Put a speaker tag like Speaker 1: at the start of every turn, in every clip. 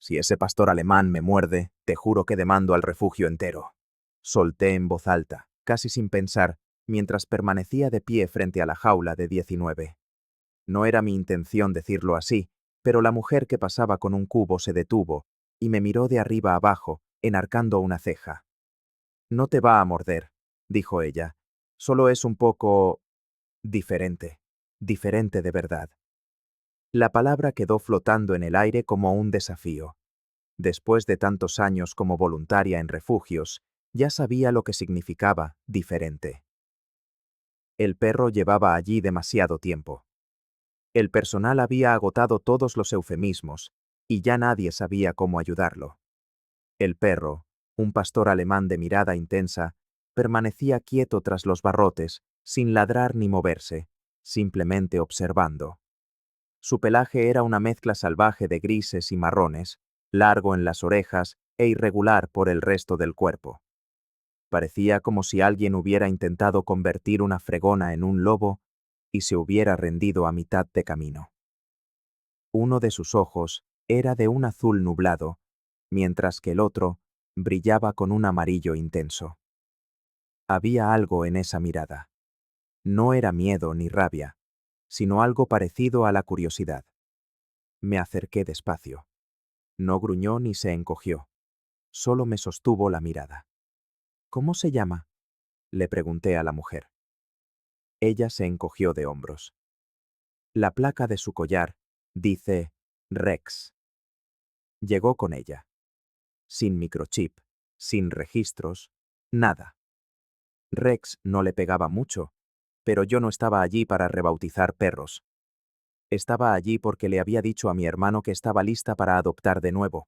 Speaker 1: Si ese pastor alemán me muerde, te juro que demando al refugio entero. Solté en voz alta, casi sin pensar, mientras permanecía de pie frente a la jaula de 19. No era mi intención decirlo así, pero la mujer que pasaba con un cubo se detuvo y me miró de arriba abajo, enarcando una ceja. No te va a morder, dijo ella. Solo es un poco diferente. Diferente de verdad. La palabra quedó flotando en el aire como un desafío. Después de tantos años como voluntaria en refugios, ya sabía lo que significaba diferente. El perro llevaba allí demasiado tiempo. El personal había agotado todos los eufemismos, y ya nadie sabía cómo ayudarlo. El perro, un pastor alemán de mirada intensa, permanecía quieto tras los barrotes, sin ladrar ni moverse, simplemente observando. Su pelaje era una mezcla salvaje de grises y marrones, largo en las orejas e irregular por el resto del cuerpo. Parecía como si alguien hubiera intentado convertir una fregona en un lobo y se hubiera rendido a mitad de camino. Uno de sus ojos era de un azul nublado, mientras que el otro brillaba con un amarillo intenso. Había algo en esa mirada. No era miedo ni rabia, sino algo parecido a la curiosidad. Me acerqué despacio. No gruñó ni se encogió. Solo me sostuvo la mirada. ¿Cómo se llama?, le pregunté a la mujer. Ella se encogió de hombros. La placa de su collar dice Rex. Llegó con ella. Sin microchip, sin registros, nada. Rex no le pegaba mucho, pero yo no estaba allí para rebautizar perros. Estaba allí porque le había dicho a mi hermano que estaba lista para adoptar de nuevo.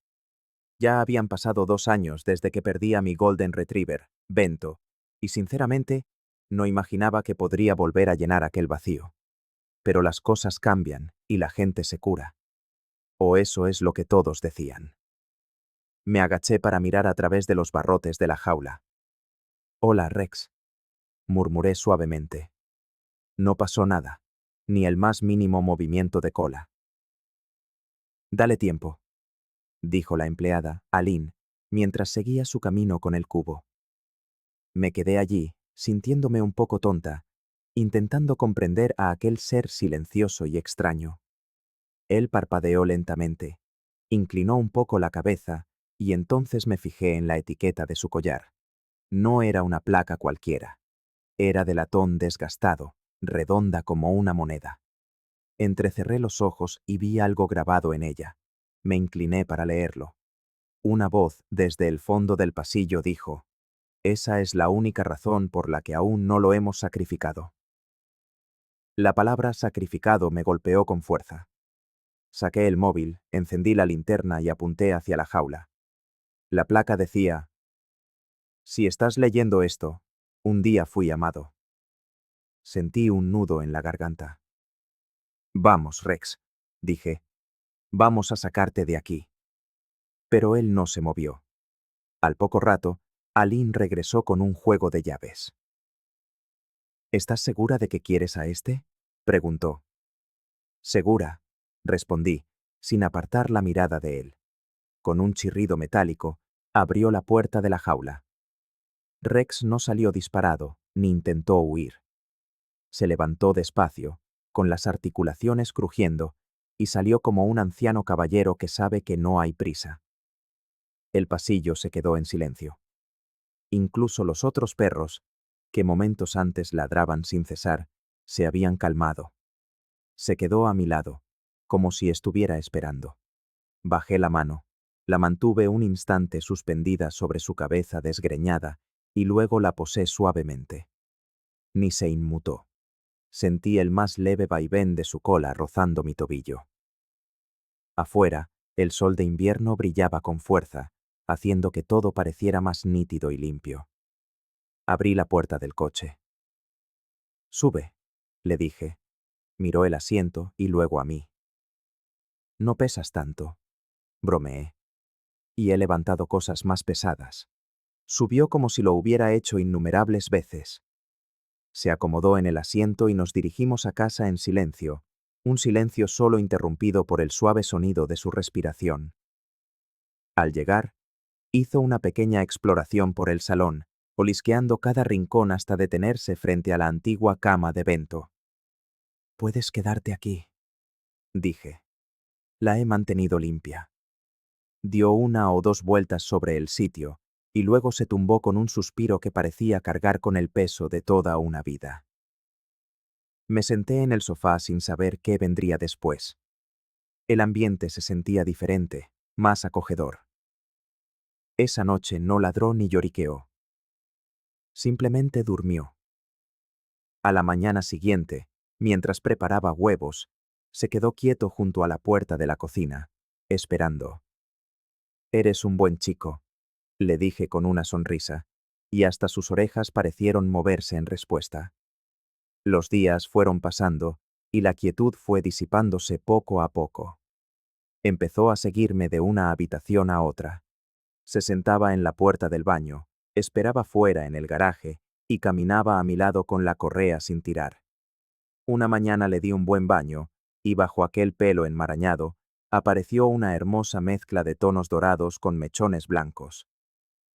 Speaker 1: Ya habían pasado 2 años desde que perdí a mi Golden Retriever, Bento, y sinceramente, no imaginaba que podría volver a llenar aquel vacío. Pero las cosas cambian y la gente se cura. O eso es lo que todos decían. Me agaché para mirar a través de los barrotes de la jaula. «Hola, Rex», murmuré suavemente. No pasó nada, ni el más mínimo movimiento de cola. «Dale tiempo», dijo la empleada, Aline, mientras seguía su camino con el cubo. Me quedé allí, sintiéndome un poco tonta, intentando comprender a aquel ser silencioso y extraño. Él parpadeó lentamente, inclinó un poco la cabeza y entonces me fijé en la etiqueta de su collar. No era una placa cualquiera. Era de latón desgastado, redonda como una moneda. Entrecerré los ojos y vi algo grabado en ella. Me incliné para leerlo. Una voz desde el fondo del pasillo dijo: «Esa es la única razón por la que aún no lo hemos sacrificado». La palabra sacrificado me golpeó con fuerza. Saqué el móvil, encendí la linterna y apunté hacia la jaula. La placa decía: «Si estás leyendo esto, un día fui amado». Sentí un nudo en la garganta. «Vamos, Rex», dije. «Vamos a sacarte de aquí». Pero él no se movió. Al poco rato, Aline regresó con un juego de llaves. «¿Estás segura de que quieres a este?», preguntó. «Segura», respondí, sin apartar la mirada de él. Con un chirrido metálico, abrió la puerta de la jaula. Rex no salió disparado, ni intentó huir. Se levantó despacio, con las articulaciones crujiendo, y salió como un anciano caballero que sabe que no hay prisa. El pasillo se quedó en silencio. Incluso los otros perros, que momentos antes ladraban sin cesar, se habían calmado. Se quedó a mi lado, como si estuviera esperando. Bajé la mano, la mantuve un instante suspendida sobre su cabeza desgreñada y luego la posé suavemente. Ni se inmutó. Sentí el más leve vaivén de su cola rozando mi tobillo. Afuera, el sol de invierno brillaba con fuerza, haciendo que todo pareciera más nítido y limpio. Abrí la puerta del coche. «Sube», le dije. Miró el asiento y luego a mí. «No pesas tanto», bromeé. Y he levantado cosas más pesadas. Subió como si lo hubiera hecho innumerables veces. Se acomodó en el asiento y nos dirigimos a casa en silencio, un silencio solo interrumpido por el suave sonido de su respiración. Al llegar, hizo una pequeña exploración por el salón, olisqueando cada rincón hasta detenerse frente a la antigua cama de Bento. «Puedes quedarte aquí», dije. «La he mantenido limpia». Dio 1 o 2 vueltas sobre el sitio, y luego se tumbó con un suspiro que parecía cargar con el peso de toda una vida. Me senté en el sofá sin saber qué vendría después. El ambiente se sentía diferente, más acogedor. Esa noche no ladró ni lloriqueó. Simplemente durmió. A la mañana siguiente, mientras preparaba huevos, se quedó quieto junto a la puerta de la cocina, esperando. «Eres un buen chico», le dije con una sonrisa, y hasta sus orejas parecieron moverse en respuesta. Los días fueron pasando, y la quietud fue disipándose poco a poco. Empezó a seguirme de una habitación a otra. Se sentaba en la puerta del baño, esperaba fuera en el garaje, y caminaba a mi lado con la correa sin tirar. Una mañana le di un buen baño, y bajo aquel pelo enmarañado, apareció una hermosa mezcla de tonos dorados con mechones blancos.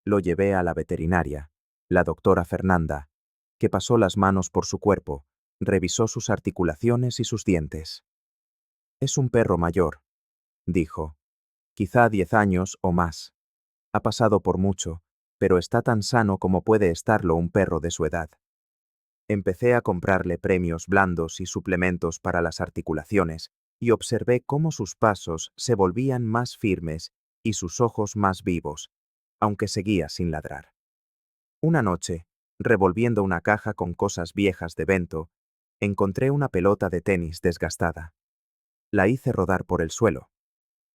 Speaker 1: Lo llevé a la veterinaria, la doctora Fernanda, que pasó las manos por su cuerpo, revisó sus articulaciones y sus dientes. «Es un perro mayor», dijo. «Quizá 10 años o más. Ha pasado por mucho, pero está tan sano como puede estarlo un perro de su edad». Empecé a comprarle premios blandos y suplementos para las articulaciones, y observé cómo sus pasos se volvían más firmes y sus ojos más vivos, aunque seguía sin ladrar. Una noche, revolviendo una caja con cosas viejas de Bento, encontré una pelota de tenis desgastada. La hice rodar por el suelo.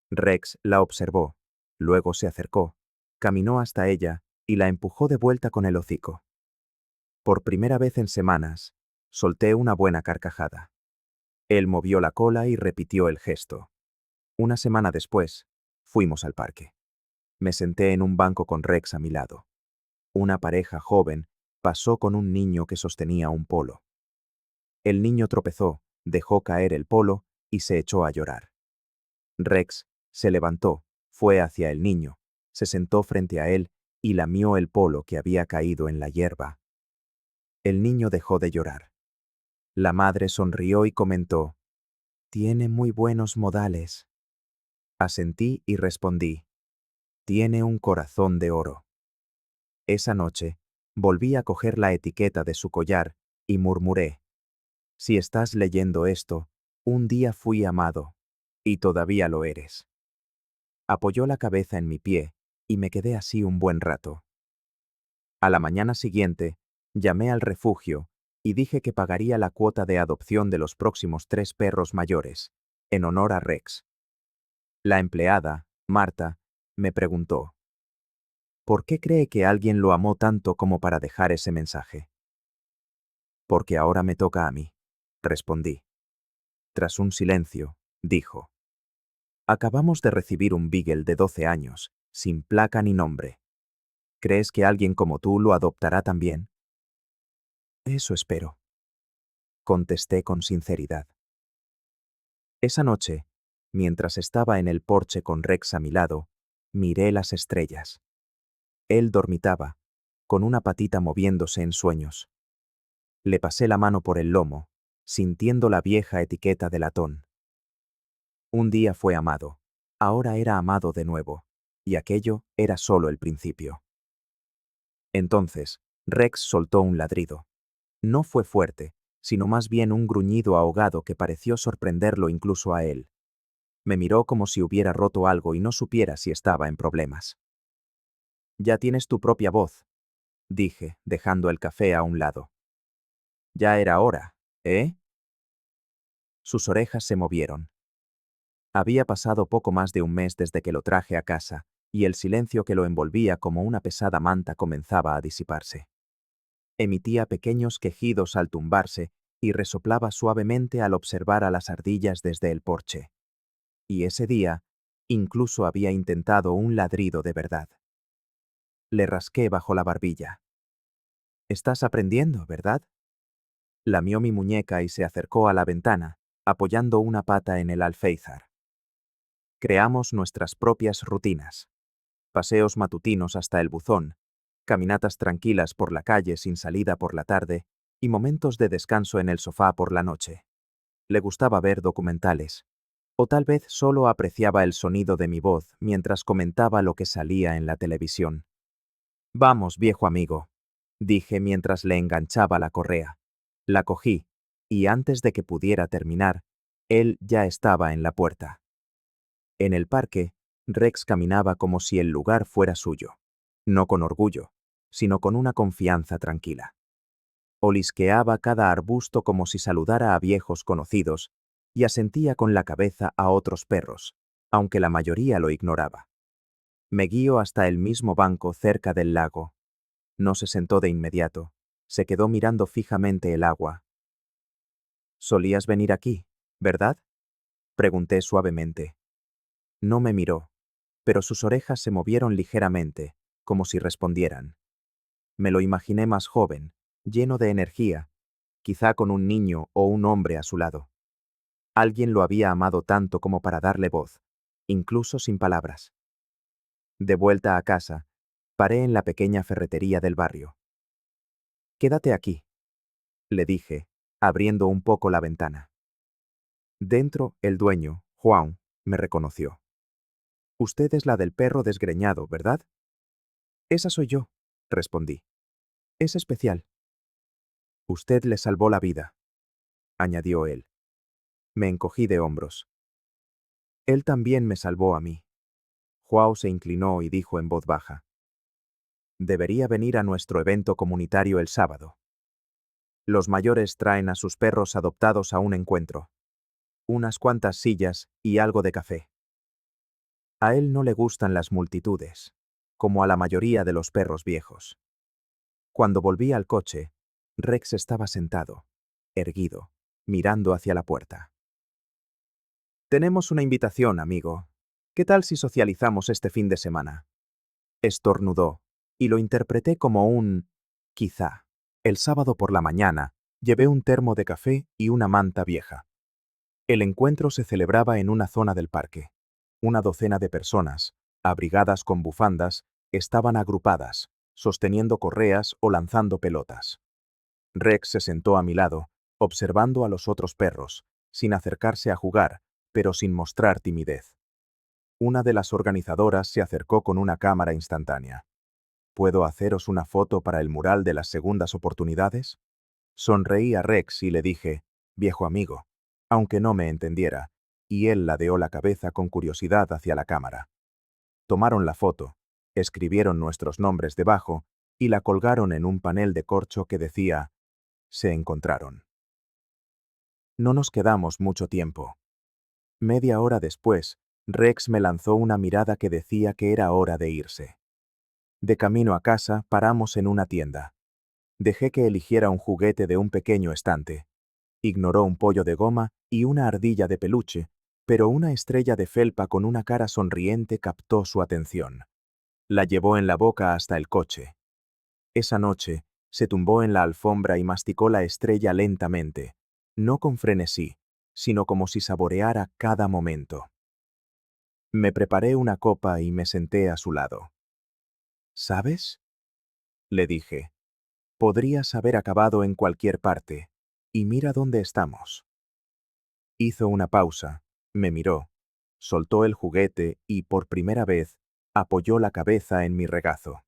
Speaker 1: Rex la observó, luego se acercó, caminó hasta ella y la empujó de vuelta con el hocico. Por primera vez en semanas, solté una buena carcajada. Él movió la cola y repitió el gesto. Una semana después, fuimos al parque. Me senté en un banco con Rex a mi lado. Una pareja joven pasó con un niño que sostenía un polo. El niño tropezó, dejó caer el polo y se echó a llorar. Rex se levantó, fue hacia el niño, se sentó frente a él y lamió el polo que había caído en la hierba. El niño dejó de llorar. La madre sonrió y comentó: «Tiene muy buenos modales». Asentí y respondí: «Tiene un corazón de oro». Esa noche, volví a coger la etiqueta de su collar y murmuré: «Si estás leyendo esto, un día fui amado, y todavía lo eres». Apoyó la cabeza en mi pie, y me quedé así un buen rato. A la mañana siguiente, llamé al refugio y dije que pagaría la cuota de adopción de los próximos 3 perros mayores, en honor a Rex. La empleada, Marta, me preguntó: «¿Por qué cree que alguien lo amó tanto como para dejar ese mensaje?». «Porque ahora me toca a mí», respondí. Tras un silencio, dijo: «Acabamos de recibir un beagle de 12 años, sin placa ni nombre. ¿Crees que alguien como tú lo adoptará también?». «Eso espero», contesté con sinceridad. Esa noche, mientras estaba en el porche con Rex a mi lado, miré las estrellas. Él dormitaba, con una patita moviéndose en sueños. Le pasé la mano por el lomo, sintiendo la vieja etiqueta de latón. Un día fue amado, ahora era amado de nuevo, y aquello era solo el principio. Entonces, Rex soltó un ladrido. No fue fuerte, sino más bien un gruñido ahogado que pareció sorprenderlo incluso a él. Me miró como si hubiera roto algo y no supiera si estaba en problemas. «Ya tienes tu propia voz», dije, dejando el café a un lado. «Ya era hora, ¿eh?». Sus orejas se movieron. Había pasado poco más de un mes desde que lo traje a casa, y el silencio que lo envolvía como una pesada manta comenzaba a disiparse. Emitía pequeños quejidos al tumbarse y resoplaba suavemente al observar a las ardillas desde el porche. Y ese día, incluso había intentado un ladrido de verdad. Le rasqué bajo la barbilla. «Estás aprendiendo, ¿verdad?». Lamió mi muñeca y se acercó a la ventana, apoyando una pata en el alféizar. Creamos nuestras propias rutinas. paseos matutinos hasta el buzón, caminatas tranquilas por la calle sin salida por la tarde y momentos de descanso en el sofá por la noche. Le gustaba ver documentales, o tal vez solo apreciaba el sonido de mi voz mientras comentaba lo que salía en la televisión. Vamos, viejo amigo, dije mientras le enganchaba la correa. La cogí, y antes de que pudiera terminar, él ya estaba en la puerta. En el parque, Rex caminaba como si el lugar fuera suyo, no con orgullo, sino con una confianza tranquila. Olisqueaba cada arbusto como si saludara a viejos conocidos y asentía con la cabeza a otros perros, aunque la mayoría lo ignoraba. Me guió hasta el mismo banco cerca del lago. No se sentó de inmediato, se quedó mirando fijamente el agua. «Solías venir aquí, ¿verdad?», pregunté suavemente. No me miró, pero sus orejas se movieron ligeramente, como si respondieran. Me lo imaginé más joven, lleno de energía, quizá con un niño o un hombre a su lado. Alguien lo había amado tanto como para darle voz, incluso sin palabras. De vuelta a casa, paré en la pequeña ferretería del barrio. «Quédate aquí», le dije, abriendo un poco la ventana. Dentro, el dueño, Juan, me reconoció. «Usted es la del perro desgreñado, ¿verdad?». «Esa soy yo», respondí. «Es especial». «Usted le salvó la vida», añadió él. Me encogí de hombros. Él también me salvó a mí. Joao se inclinó y dijo en voz baja. «Debería venir a nuestro evento comunitario el sábado. Los mayores traen a sus perros adoptados a un encuentro. Unas cuantas sillas y algo de café. A él no le gustan las multitudes, como a la mayoría de los perros viejos». Cuando volví al coche, Rex estaba sentado, erguido, mirando hacia la puerta. «Tenemos una invitación, amigo. ¿Qué tal si socializamos este fin de semana?». Estornudó, y lo interpreté como un quizá. El sábado por la mañana, llevé un termo de café y una manta vieja. El encuentro se celebraba en una zona del parque. Una docena de personas, abrigadas con bufandas, estaban agrupadas, sosteniendo correas o lanzando pelotas. Rex se sentó a mi lado, observando a los otros perros, sin acercarse a jugar, pero sin mostrar timidez. Una de las organizadoras se acercó con una cámara instantánea. «¿Puedo haceros una foto para el mural de las segundas oportunidades?». Sonreí a Rex y le dije, «Viejo amigo», aunque no me entendiera, y él ladeó la cabeza con curiosidad hacia la cámara. Tomaron la foto, escribieron nuestros nombres debajo y la colgaron en un panel de corcho que decía, «Se encontraron». No nos quedamos mucho tiempo. Media hora después, Rex me lanzó una mirada que decía que era hora de irse. De camino a casa, paramos en una tienda. Dejé que eligiera un juguete de un pequeño estante. Ignoró un pollo de goma y una ardilla de peluche, pero una estrella de felpa con una cara sonriente captó su atención. La llevó en la boca hasta el coche. Esa noche, se tumbó en la alfombra y masticó la estrella lentamente, no con frenesí, sino como si saboreara cada momento. Me preparé una copa y me senté a su lado. «¿Sabes?», le dije. «Podrías haber acabado en cualquier parte, y mira dónde estamos». Hizo una pausa, me miró, soltó el juguete y, por primera vez, apoyó la cabeza en mi regazo.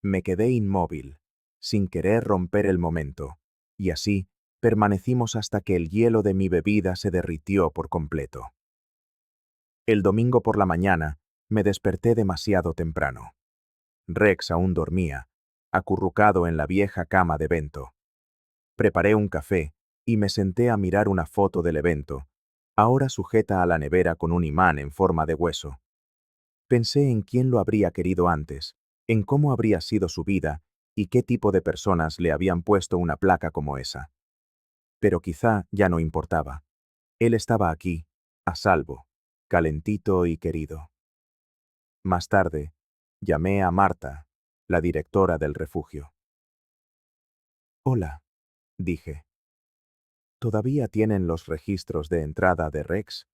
Speaker 1: Me quedé inmóvil, sin querer romper el momento, y así permanecimos hasta que el hielo de mi bebida se derritió por completo. El domingo por la mañana, me desperté demasiado temprano. Rex aún dormía, acurrucado en la vieja cama de Bento. Preparé un café y me senté a mirar una foto del evento, ahora sujeta a la nevera con un imán en forma de hueso. Pensé en quién lo habría querido antes, en cómo habría sido su vida y qué tipo de personas le habían puesto una placa como esa. Pero quizá ya no importaba. Él estaba aquí, a salvo, calentito y querido. Más tarde, llamé a Marta, la directora del refugio. «Hola», dije. «¿Todavía tienen los registros de entrada de Rex?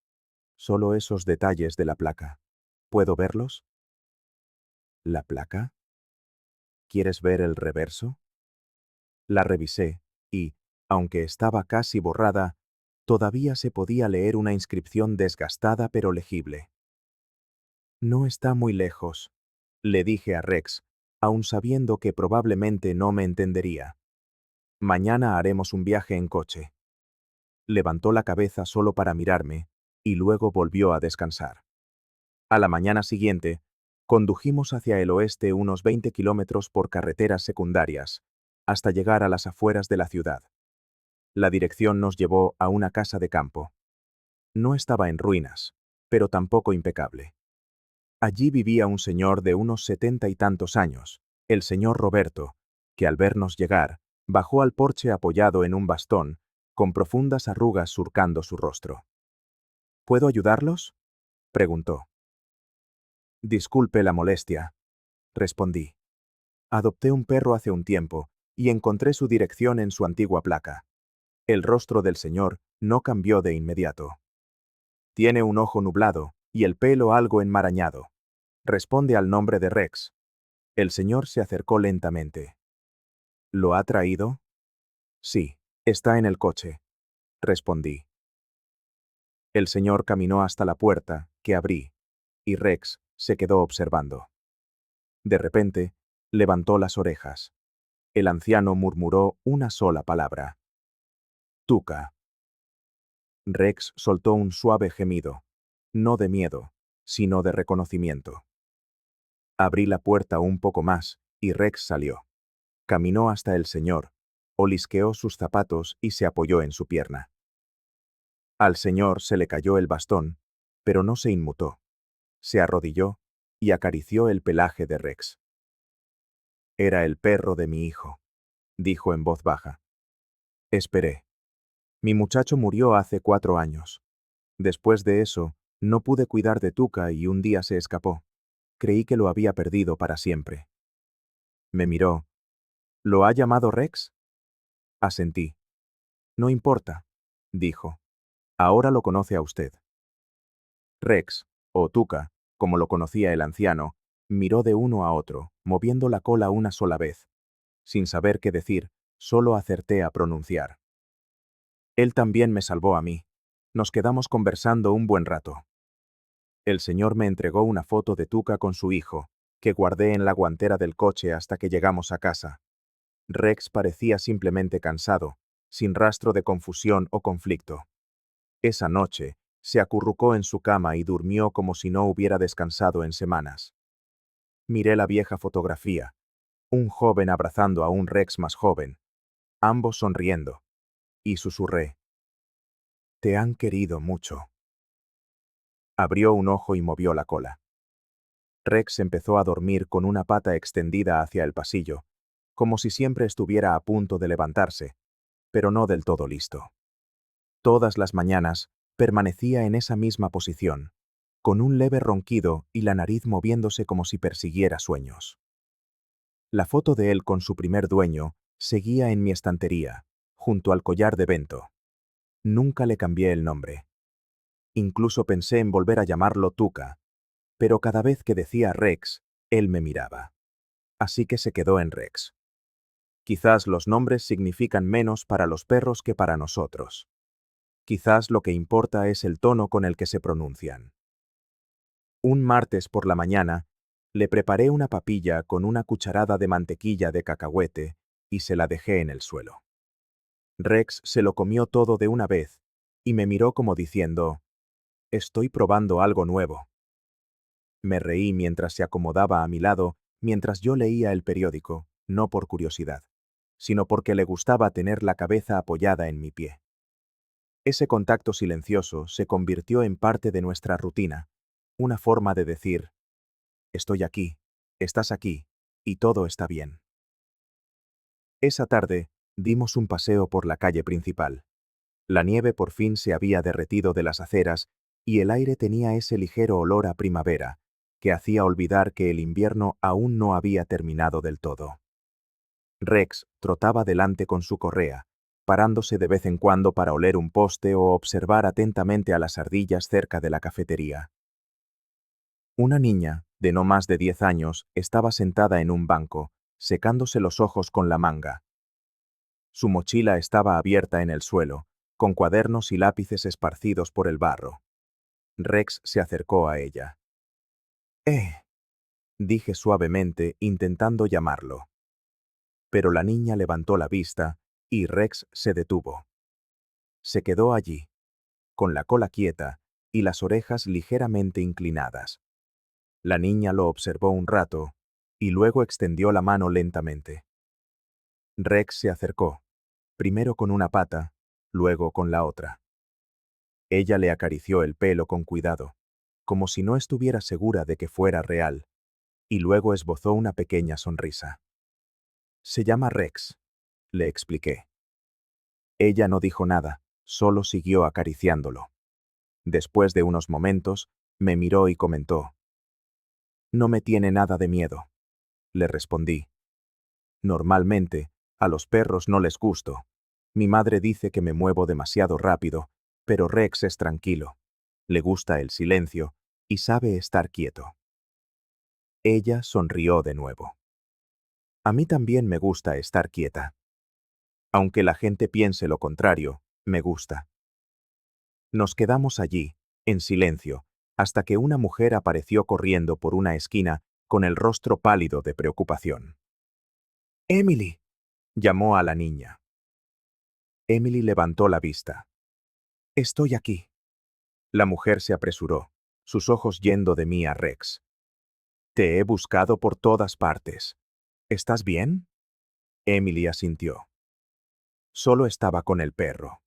Speaker 1: Solo esos detalles de la placa. ¿Puedo verlos?». ¿La placa? ¿Quieres ver el reverso? La revisé y, aunque estaba casi borrada, todavía se podía leer una inscripción desgastada pero legible. No está muy lejos, le dije a Rex, aun sabiendo que probablemente no me entendería. Mañana haremos un viaje en coche. Levantó la cabeza solo para mirarme, y luego volvió a descansar. A la mañana siguiente, condujimos hacia el oeste unos 20 kilómetros por carreteras secundarias, hasta llegar a las afueras de la ciudad. La dirección nos llevó a una casa de campo. No estaba en ruinas, pero tampoco impecable. Allí vivía un señor de unos 70 y tantos años, el señor Roberto, que al vernos llegar, bajó al porche apoyado en un bastón, con profundas arrugas surcando su rostro. ¿Puedo ayudarlos?, preguntó. Disculpe la molestia, respondí. Adopté un perro hace un tiempo y encontré su dirección en su antigua placa. El rostro del señor no cambió de inmediato. Tiene un ojo nublado y el pelo algo enmarañado. Responde al nombre de Rex. El señor se acercó lentamente. ¿Lo ha traído? Sí, está en el coche, respondí. El señor caminó hasta la puerta, que abrí, y Rex se quedó observando. De repente, levantó las orejas. El anciano murmuró una sola palabra. Tuca. Rex soltó un suave gemido, no de miedo, sino de reconocimiento. Abrí la puerta un poco más, y Rex salió. Caminó hasta el señor, olisqueó sus zapatos y se apoyó en su pierna. Al señor se le cayó el bastón, pero no se inmutó. Se arrodilló y acarició el pelaje de Rex. Era el perro de mi hijo, dijo en voz baja. Esperé. Mi muchacho murió hace 4 años. Después de eso, no pude cuidar de Tuca y un día se escapó. Creí que lo había perdido para siempre. Me miró. ¿Lo ha llamado Rex? Asentí. No importa, dijo. Ahora lo conoce a usted. Rex, o Tuca, como lo conocía el anciano, miró de uno a otro, moviendo la cola una sola vez. Sin saber qué decir, solo acerté a pronunciar. Él también me salvó a mí. Nos quedamos conversando un buen rato. El señor me entregó una foto de Tuca con su hijo, que guardé en la guantera del coche hasta que llegamos a casa. Rex parecía simplemente cansado, sin rastro de confusión o conflicto. Esa noche, se acurrucó en su cama y durmió como si no hubiera descansado en semanas. Miré la vieja fotografía, un joven abrazando a un Rex más joven, ambos sonriendo, y susurré. Te han querido mucho. Abrió un ojo y movió la cola. Rex empezó a dormir con una pata extendida hacia el pasillo, como si siempre estuviera a punto de levantarse, pero no del todo listo. Todas las mañanas, permanecía en esa misma posición, con un leve ronquido y la nariz moviéndose como si persiguiera sueños. La foto de él con su primer dueño seguía en mi estantería, junto al collar de Bento. Nunca le cambié el nombre. Incluso pensé en volver a llamarlo Tuca, pero cada vez que decía Rex, él me miraba. Así que se quedó en Rex. Quizás los nombres significan menos para los perros que para nosotros. Quizás lo que importa es el tono con el que se pronuncian. Un martes por la mañana, le preparé una papilla con una cucharada de mantequilla de cacahuete y se la dejé en el suelo. Rex se lo comió todo de una vez y me miró como diciendo, «Estoy probando algo nuevo». Me reí mientras se acomodaba a mi lado, mientras yo leía el periódico, no por curiosidad, sino porque le gustaba tener la cabeza apoyada en mi pie. Ese contacto silencioso se convirtió en parte de nuestra rutina, una forma de decir, estoy aquí, estás aquí, y todo está bien. Esa tarde, dimos un paseo por la calle principal. La nieve por fin se había derretido de las aceras y el aire tenía ese ligero olor a primavera, que hacía olvidar que el invierno aún no había terminado del todo. Rex trotaba delante con su correa, parándose de vez en cuando para oler un poste o observar atentamente a las ardillas cerca de la cafetería. Una niña, de no más de 10 años, estaba sentada en un banco, secándose los ojos con la manga. Su mochila estaba abierta en el suelo, con cuadernos y lápices esparcidos por el barro. Rex se acercó a ella. Dije suavemente, intentando llamarlo. Pero la niña levantó la vista, y Rex se detuvo. Se quedó allí, con la cola quieta y las orejas ligeramente inclinadas. La niña lo observó un rato, y luego extendió la mano lentamente. Rex se acercó, primero con una pata, luego con la otra. Ella le acarició el pelo con cuidado, como si no estuviera segura de que fuera real, y luego esbozó una pequeña sonrisa. Se llama Rex, le expliqué. Ella no dijo nada, solo siguió acariciándolo. Después de unos momentos, me miró y comentó. No me tiene nada de miedo, le respondí. Normalmente, a los perros no les gusto. Mi madre dice que me muevo demasiado rápido, pero Rex es tranquilo. Le gusta el silencio y sabe estar quieto. Ella sonrió de nuevo. A mí también me gusta estar quieta. Aunque la gente piense lo contrario, me gusta. Nos quedamos allí, en silencio, hasta que una mujer apareció corriendo por una esquina con el rostro pálido de preocupación. «Emily», llamó a la niña. Emily levantó la vista. «Estoy aquí». La mujer se apresuró, sus ojos yendo de mí a Rex. «Te he buscado por todas partes. ¿Estás bien?» Emily asintió. Solo estaba con el perro.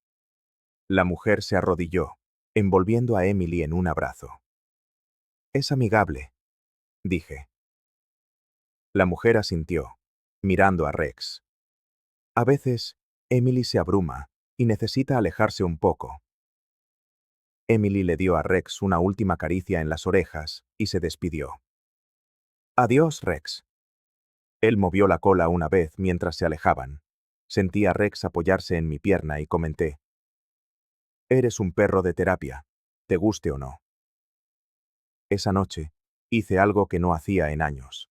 Speaker 1: La mujer se arrodilló, envolviendo a Emily en un abrazo. «Es amigable», dije. La mujer asintió, mirando a Rex. A veces, Emily se abruma y necesita alejarse un poco. Emily le dio a Rex una última caricia en las orejas y se despidió. «Adiós, Rex». Él movió la cola una vez mientras se alejaban. Sentí a Rex apoyarse en mi pierna y comenté. «Eres un perro de terapia, te guste o no». Esa noche, hice algo que no hacía en años.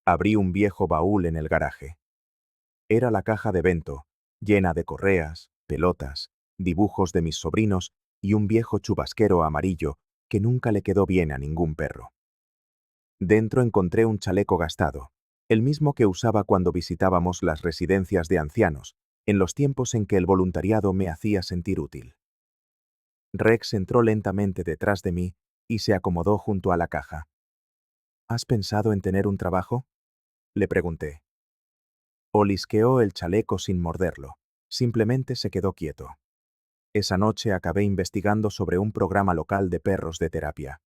Speaker 1: Abrí un viejo baúl en el garaje. Era la caja de Bento, llena de correas, pelotas, dibujos de mis sobrinos y un viejo chubasquero amarillo que nunca le quedó bien a ningún perro. Dentro encontré un chaleco gastado, el mismo que usaba cuando visitábamos las residencias de ancianos, en los tiempos en que el voluntariado me hacía sentir útil. Rex entró lentamente detrás de mí y se acomodó junto a la caja. ¿Has pensado en tener un trabajo?, le pregunté. Olisqueó el chaleco sin morderlo, simplemente se quedó quieto. Esa noche acabé investigando sobre un programa local de perros de terapia.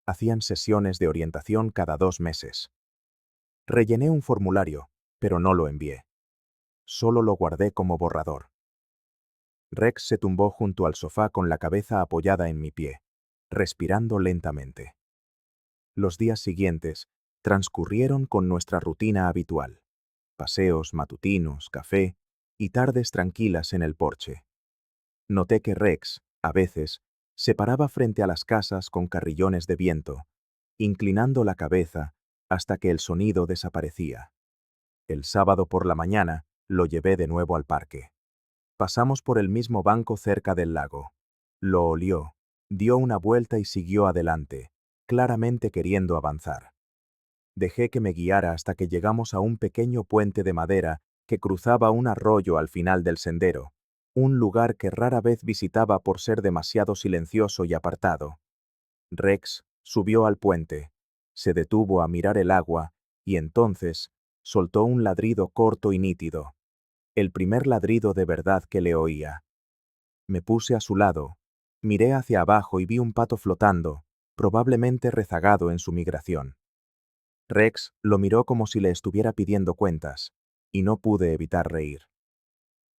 Speaker 1: Hacían sesiones de orientación cada 2 meses. Rellené un formulario, pero no lo envié. Solo lo guardé como borrador. Rex se tumbó junto al sofá con la cabeza apoyada en mi pie, respirando lentamente. Los días siguientes transcurrieron con nuestra rutina habitual. Paseos matutinos, café y tardes tranquilas en el porche. Noté que Rex, a veces, se paraba frente a las casas con carrillones de viento, inclinando la cabeza hasta que el sonido desaparecía. El sábado por la mañana lo llevé de nuevo al parque. Pasamos por el mismo banco cerca del lago. Lo olió, dio una vuelta y siguió adelante, claramente queriendo avanzar. Dejé que me guiara hasta que llegamos a un pequeño puente de madera que cruzaba un arroyo al final del sendero, un lugar que rara vez visitaba por ser demasiado silencioso y apartado. Rex subió al puente, se detuvo a mirar el agua y entonces soltó un ladrido corto y nítido, el primer ladrido de verdad que le oía. Me puse a su lado, miré hacia abajo y vi un pato flotando, probablemente rezagado en su migración. Rex lo miró como si le estuviera pidiendo cuentas, y no pude evitar reír.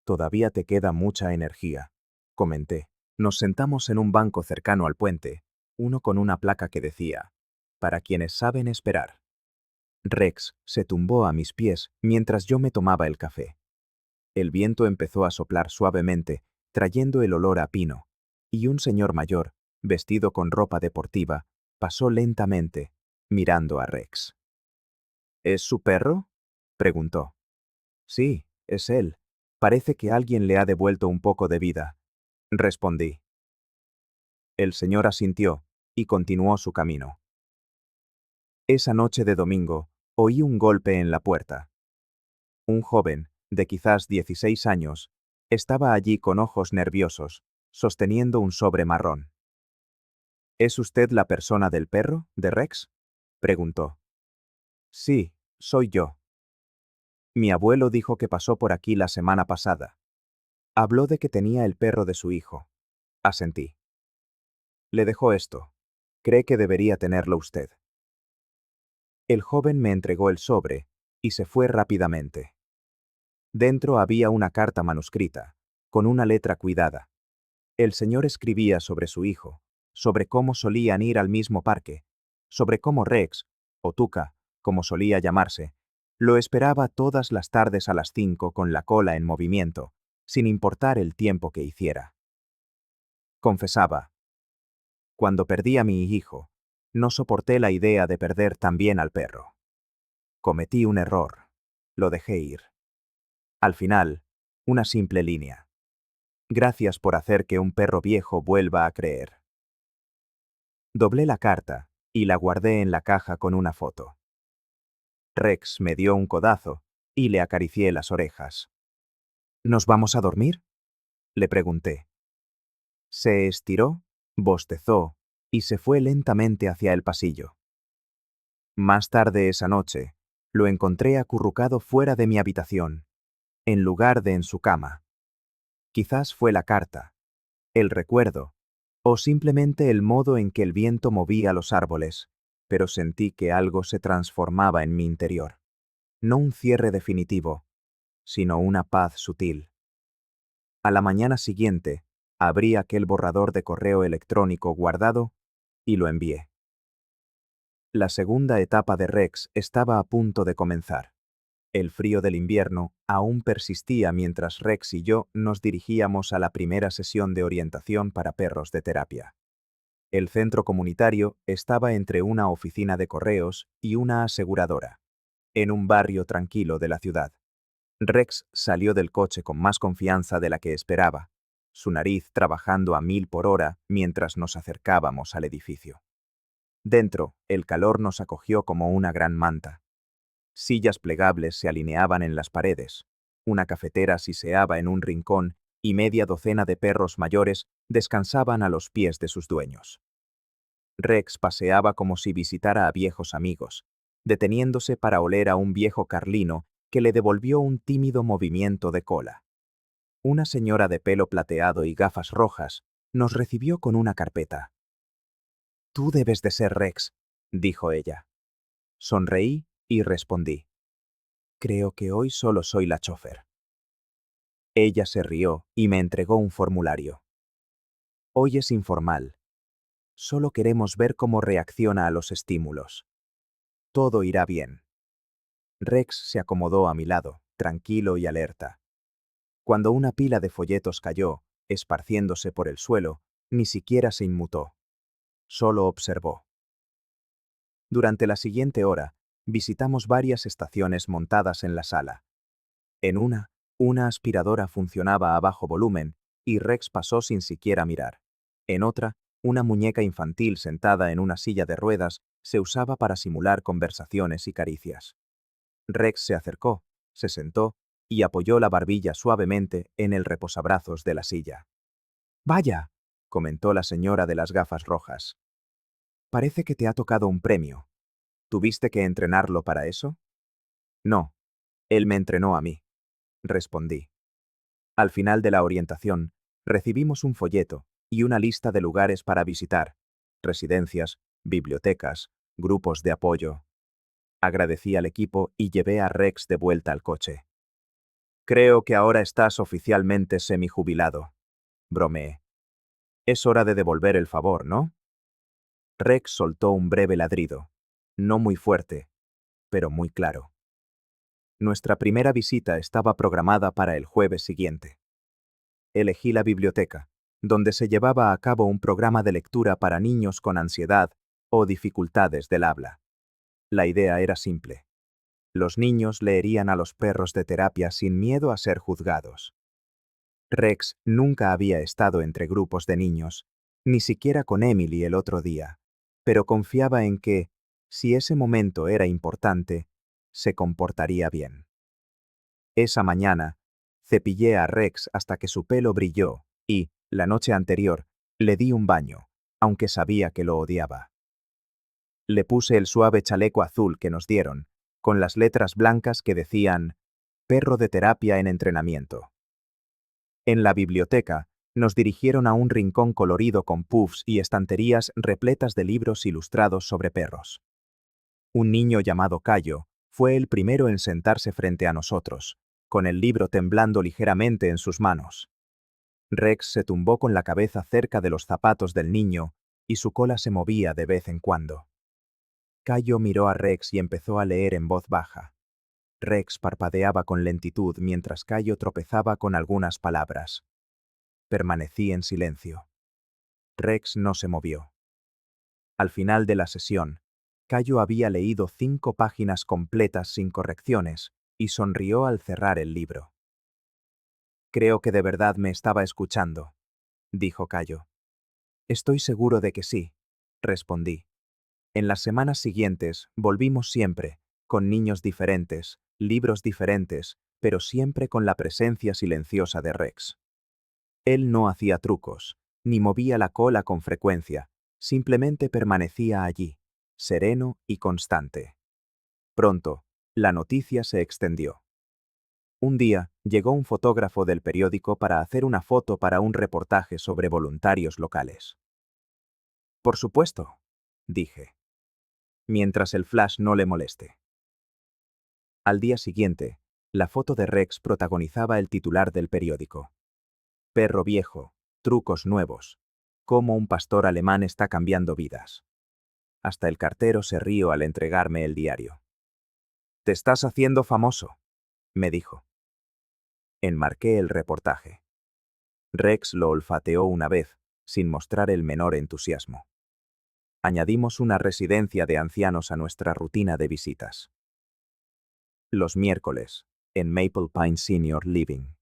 Speaker 1: «Todavía te queda mucha energía», comenté. Nos sentamos en un banco cercano al puente, uno con una placa que decía, «Para quienes saben esperar». Rex se tumbó a mis pies mientras yo me tomaba el café. El viento empezó a soplar suavemente, trayendo el olor a pino, y un señor mayor, vestido con ropa deportiva, pasó lentamente, mirando a Rex. ¿Es su perro? Preguntó. Sí, es él. Parece que alguien le ha devuelto un poco de vida, respondí. El señor asintió y continuó su camino. Esa noche de domingo, oí un golpe en la puerta. Un joven, de quizás 16 años, estaba allí con ojos nerviosos, sosteniendo un sobre marrón. ¿Es usted la persona del perro, de Rex? Preguntó. Sí, soy yo. Mi abuelo dijo que pasó por aquí la semana pasada. Habló de que tenía el perro de su hijo. Asentí. Le dejó esto. Cree que debería tenerlo usted. El joven me entregó el sobre y se fue rápidamente. Dentro había una carta manuscrita, con una letra cuidada. El señor escribía sobre su hijo, sobre cómo solían ir al mismo parque, sobre cómo Rex, o Tuca, como solía llamarse, lo esperaba todas las tardes a las 5 con la cola en movimiento, sin importar el tiempo que hiciera. Confesaba. Cuando perdí a mi hijo, no soporté la idea de perder también al perro. Cometí un error. Lo dejé ir. Al final, una simple línea. Gracias por hacer que un perro viejo vuelva a creer. Doblé la carta y la guardé en la caja con una foto. Rex me dio un codazo y le acaricié las orejas. ¿Nos vamos a dormir? Le pregunté. Se estiró, bostezó y se fue lentamente hacia el pasillo. Más tarde esa noche, lo encontré acurrucado fuera de mi habitación, en lugar de en su cama. Quizás fue la carta, el recuerdo, o simplemente el modo en que el viento movía los árboles, pero sentí que algo se transformaba en mi interior. No un cierre definitivo, sino una paz sutil. A la mañana siguiente, abrí aquel borrador de correo electrónico guardado y lo envié. La segunda etapa de Rex estaba a punto de comenzar. El frío del invierno aún persistía mientras Rex y yo nos dirigíamos a la primera sesión de orientación para perros de terapia. El centro comunitario estaba entre una oficina de correos y una aseguradora, en un barrio tranquilo de la ciudad. Rex salió del coche con más confianza de la que esperaba, su nariz trabajando a 1000 por hora mientras nos acercábamos al edificio. Dentro, el calor nos acogió como una gran manta. Sillas plegables se alineaban en las paredes, una cafetera siseaba en un rincón y media docena de perros mayores descansaban a los pies de sus dueños. Rex paseaba como si visitara a viejos amigos, deteniéndose para oler a un viejo carlino que le devolvió un tímido movimiento de cola. Una señora de pelo plateado y gafas rojas nos recibió con una carpeta. «Tú debes de ser Rex», dijo ella. Sonreí y respondí. «Creo que hoy solo soy la chófer». Ella se rió y me entregó un formulario. «Hoy es informal. Solo queremos ver cómo reacciona a los estímulos. Todo irá bien». Rex se acomodó a mi lado, tranquilo y alerta. Cuando una pila de folletos cayó, esparciéndose por el suelo, ni siquiera se inmutó. Solo observó. Durante la siguiente hora, visitamos varias estaciones montadas en la sala. En una aspiradora funcionaba a bajo volumen y Rex pasó sin siquiera mirar. En otra, una muñeca infantil sentada en una silla de ruedas se usaba para simular conversaciones y caricias. Rex se acercó, se sentó y apoyó la barbilla suavemente en el reposabrazos de la silla. «Vaya», comentó la señora de las gafas rojas. «Parece que te ha tocado un premio. ¿Tuviste que entrenarlo para eso?» «No, él me entrenó a mí», respondí. Al final de la orientación, recibimos un folleto y una lista de lugares para visitar, residencias, bibliotecas, grupos de apoyo. Agradecí al equipo y llevé a Rex de vuelta al coche. «Creo que ahora estás oficialmente semijubilado», bromeé. «Es hora de devolver el favor, ¿no?» Rex soltó un breve ladrido, no muy fuerte, pero muy claro. Nuestra primera visita estaba programada para el jueves siguiente. Elegí la biblioteca, donde se llevaba a cabo un programa de lectura para niños con ansiedad o dificultades del habla. La idea era simple. Los niños leerían a los perros de terapia sin miedo a ser juzgados. Rex nunca había estado entre grupos de niños, ni siquiera con Emily el otro día, pero confiaba en que, si ese momento era importante, se comportaría bien. Esa mañana, cepillé a Rex hasta que su pelo brilló y, la noche anterior, le di un baño, aunque sabía que lo odiaba. Le puse el suave chaleco azul que nos dieron, con las letras blancas que decían «Perro de terapia en entrenamiento». En la biblioteca, nos dirigieron a un rincón colorido con puffs y estanterías repletas de libros ilustrados sobre perros. Un niño llamado Cayo fue el primero en sentarse frente a nosotros, con el libro temblando ligeramente en sus manos. Rex se tumbó con la cabeza cerca de los zapatos del niño y su cola se movía de vez en cuando. Cayo miró a Rex y empezó a leer en voz baja. Rex parpadeaba con lentitud mientras Cayo tropezaba con algunas palabras. Permanecí en silencio. Rex no se movió. Al final de la sesión, Cayo había leído 5 páginas completas sin correcciones y sonrió al cerrar el libro. Creo que de verdad me estaba escuchando, dijo Cayo. Estoy seguro de que sí, respondí. En las semanas siguientes volvimos siempre, con niños diferentes, libros diferentes, pero siempre con la presencia silenciosa de Rex. Él no hacía trucos, ni movía la cola con frecuencia, simplemente permanecía allí, sereno y constante. Pronto, la noticia se extendió. Un día, llegó un fotógrafo del periódico para hacer una foto para un reportaje sobre voluntarios locales. Por supuesto, dije, mientras el flash no le moleste. Al día siguiente, la foto de Rex protagonizaba el titular del periódico. Perro viejo, trucos nuevos. Cómo un pastor alemán está cambiando vidas. Hasta el cartero se rió al entregarme el diario. «Te estás haciendo famoso», me dijo. Enmarqué el reportaje. Rex lo olfateó una vez, sin mostrar el menor entusiasmo. Añadimos una residencia de ancianos a nuestra rutina de visitas. Los miércoles, en Maple Pine Senior Living.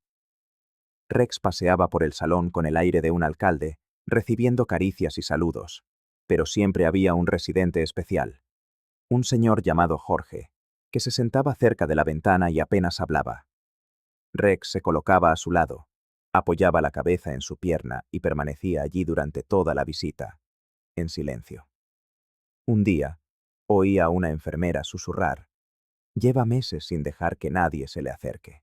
Speaker 1: Rex paseaba por el salón con el aire de un alcalde, recibiendo caricias y saludos, pero siempre había un residente especial. Un señor llamado Jorge, que se sentaba cerca de la ventana y apenas hablaba. Rex se colocaba a su lado, apoyaba la cabeza en su pierna y permanecía allí durante toda la visita, en silencio. Un día, oí a una enfermera susurrar. Lleva meses sin dejar que nadie se le acerque.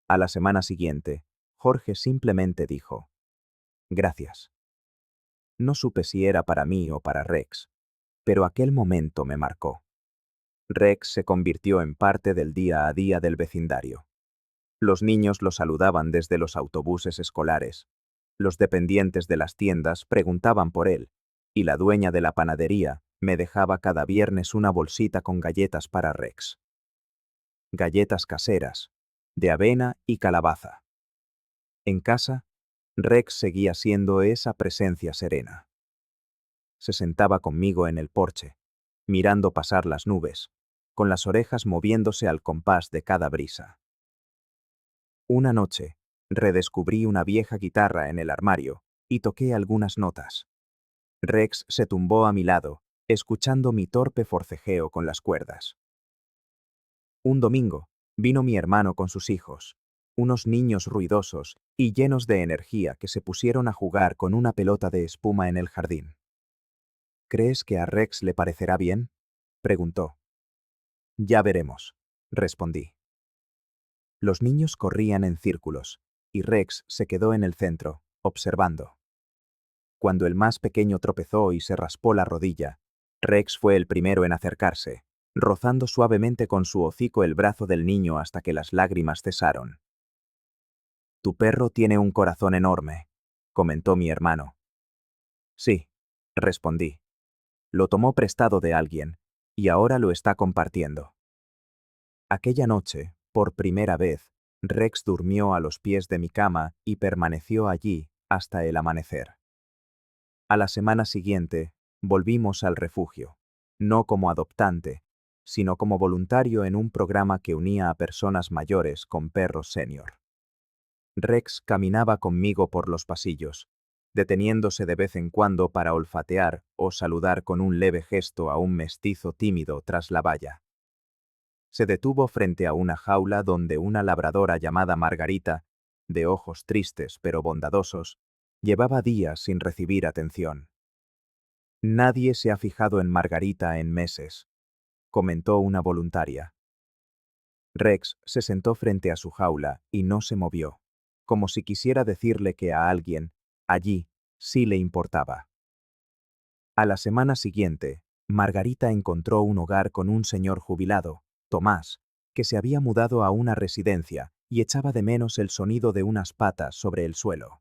Speaker 1: A la semana siguiente, Jorge simplemente dijo, «Gracias». No supe si era para mí o para Rex, pero aquel momento me marcó. Rex se convirtió en parte del día a día del vecindario. Los niños lo saludaban desde los autobuses escolares. Los dependientes de las tiendas preguntaban por él, y la dueña de la panadería me dejaba cada viernes una bolsita con galletas para Rex. Galletas caseras, de avena y calabaza. En casa, Rex seguía siendo esa presencia serena. Se sentaba conmigo en el porche, mirando pasar las nubes, con las orejas moviéndose al compás de cada brisa. Una noche, redescubrí una vieja guitarra en el armario y toqué algunas notas. Rex se tumbó a mi lado, escuchando mi torpe forcejeo con las cuerdas. Un domingo, vino mi hermano con sus hijos, unos niños ruidosos y llenos de energía que se pusieron a jugar con una pelota de espuma en el jardín. «¿Crees que a Rex le parecerá bien?», preguntó. «Ya veremos», respondí. Los niños corrían en círculos, y Rex se quedó en el centro, observando. Cuando el más pequeño tropezó y se raspó la rodilla, Rex fue el primero en acercarse, rozando suavemente con su hocico el brazo del niño hasta que las lágrimas cesaron. «Tu perro tiene un corazón enorme», comentó mi hermano. «Sí», respondí. «Lo tomó prestado de alguien, y ahora lo está compartiendo». Aquella noche, por primera vez, Rex durmió a los pies de mi cama y permaneció allí hasta el amanecer. A la semana siguiente, volvimos al refugio. no como adoptante, sino como voluntario en un programa que unía a personas mayores con perros senior. Rex caminaba conmigo por los pasillos, deteniéndose de vez en cuando para olfatear o saludar con un leve gesto a un mestizo tímido tras la valla. Se detuvo frente a una jaula donde una labradora llamada Margarita, de ojos tristes pero bondadosos, llevaba días sin recibir atención. Nadie se ha fijado en Margarita en meses, comentó una voluntaria. Rex se sentó frente a su jaula y no se movió, como si quisiera decirle que a alguien, allí, sí le importaba. A la semana siguiente, Margarita encontró un hogar con un señor jubilado, Tomás, que se había mudado a una residencia y echaba de menos el sonido de unas patas sobre el suelo.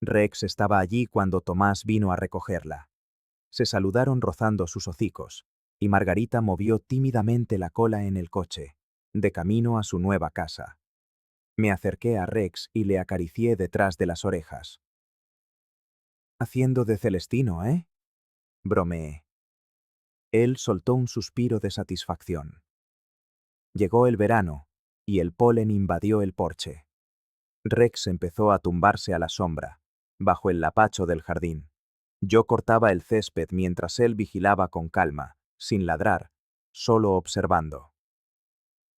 Speaker 1: Rex estaba allí cuando Tomás vino a recogerla. Se saludaron rozando sus hocicos, y Margarita movió tímidamente la cola en el coche, de camino a su nueva casa. Me acerqué a Rex y le acaricié detrás de las orejas. «Haciendo de Celestino, ¿eh?», bromeé. Él soltó un suspiro de satisfacción. Llegó el verano, y el polen invadió el porche. Rex empezó a tumbarse a la sombra, bajo el lapacho del jardín. Yo cortaba el césped mientras él vigilaba con calma, sin ladrar, solo observando.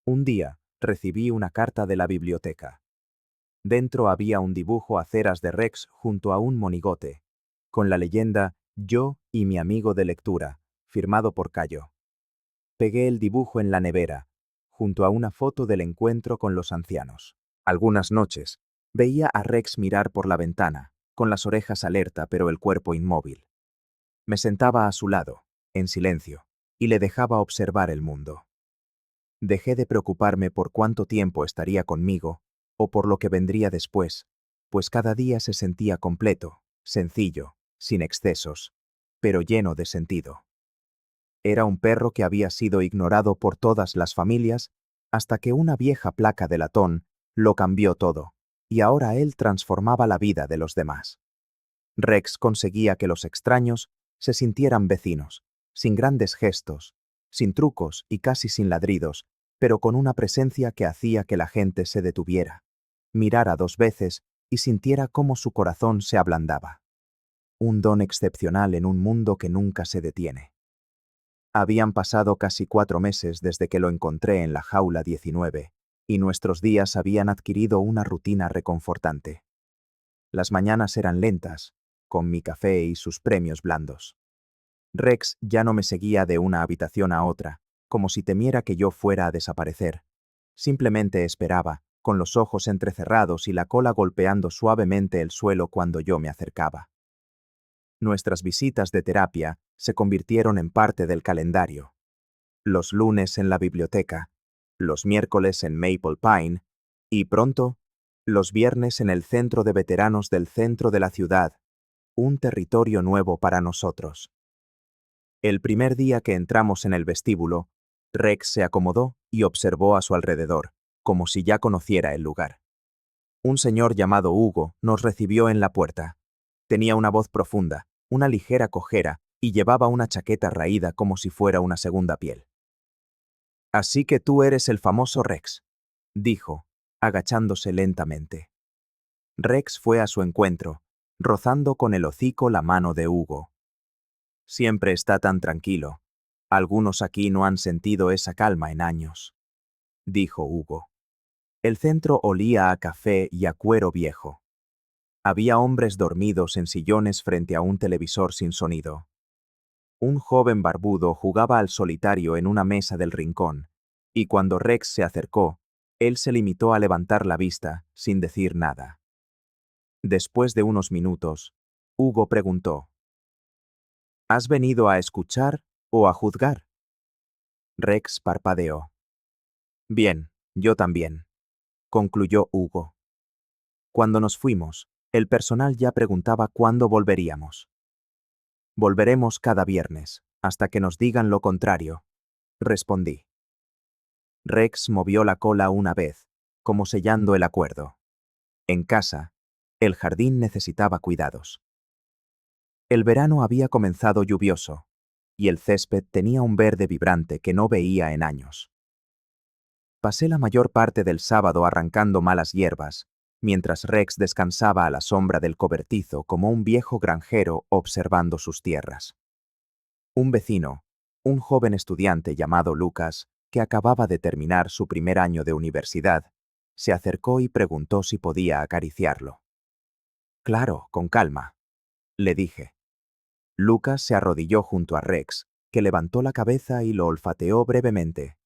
Speaker 1: Un día, recibí una carta de la biblioteca. Dentro había un dibujo a ceras de Rex junto a un monigote, con la leyenda «Yo y mi amigo de lectura», firmado por Cayo. Pegué el dibujo en la nevera, junto a una foto del encuentro con los ancianos. Algunas noches, veía a Rex mirar por la ventana, con las orejas alerta pero el cuerpo inmóvil. Me sentaba a su lado, en silencio, y le dejaba observar el mundo. Dejé de preocuparme por cuánto tiempo estaría conmigo, o por lo que vendría después, pues cada día se sentía completo, sencillo, sin excesos, pero lleno de sentido. Era un perro que había sido ignorado por todas las familias, hasta que una vieja placa de latón lo cambió todo, y ahora él transformaba la vida de los demás. Rex conseguía que los extraños se sintieran vecinos, sin grandes gestos, sin trucos y casi sin ladridos, pero con una presencia que hacía que la gente se detuviera, mirara 2 veces y sintiera cómo su corazón se ablandaba. Un don excepcional en un mundo que nunca se detiene. Habían pasado casi 4 meses desde que lo encontré en la jaula 19, y nuestros días habían adquirido una rutina reconfortante. Las mañanas eran lentas, con mi café y sus premios blandos. Rex ya no me seguía de una habitación a otra, como si temiera que yo fuera a desaparecer. Simplemente esperaba, con los ojos entrecerrados y la cola golpeando suavemente el suelo cuando yo me acercaba. Nuestras visitas de terapia se convirtieron en parte del calendario. Los lunes en la biblioteca, los miércoles en Maple Pine, y pronto, los viernes en el centro de veteranos del centro de la ciudad, un territorio nuevo para nosotros. El primer día que entramos en el vestíbulo, Rex se acomodó y observó a su alrededor, como si ya conociera el lugar. Un señor llamado Hugo nos recibió en la puerta. Tenía una voz profunda, una ligera cojera y llevaba una chaqueta raída como si fuera una segunda piel. «Así que tú eres el famoso Rex», dijo, agachándose lentamente. Rex fue a su encuentro, rozando con el hocico la mano de Hugo. «Siempre está tan tranquilo. Algunos aquí no han sentido esa calma en años», dijo Hugo. El centro olía a café y a cuero viejo. Había hombres dormidos en sillones frente a un televisor sin sonido. Un joven barbudo jugaba al solitario en una mesa del rincón, y cuando Rex se acercó, él se limitó a levantar la vista, sin decir nada. Después de unos minutos, Hugo preguntó: «¿Has venido a escuchar o a juzgar?». Rex parpadeó. «Bien, yo también», concluyó Hugo. Cuando nos fuimos, el personal ya preguntaba cuándo volveríamos. «Volveremos cada viernes, hasta que nos digan lo contrario», respondí. Rex movió la cola una vez, como sellando el acuerdo. En casa, el jardín necesitaba cuidados. El verano había comenzado lluvioso, y el césped tenía un verde vibrante que no veía en años. Pasé la mayor parte del sábado arrancando malas hierbas, mientras Rex descansaba a la sombra del cobertizo como un viejo granjero observando sus tierras. Un vecino, un joven estudiante llamado Lucas, que acababa de terminar su primer año de universidad, se acercó y preguntó si podía acariciarlo. Claro, con calma, le dije. Lucas se arrodilló junto a Rex, que levantó la cabeza y lo olfateó brevemente.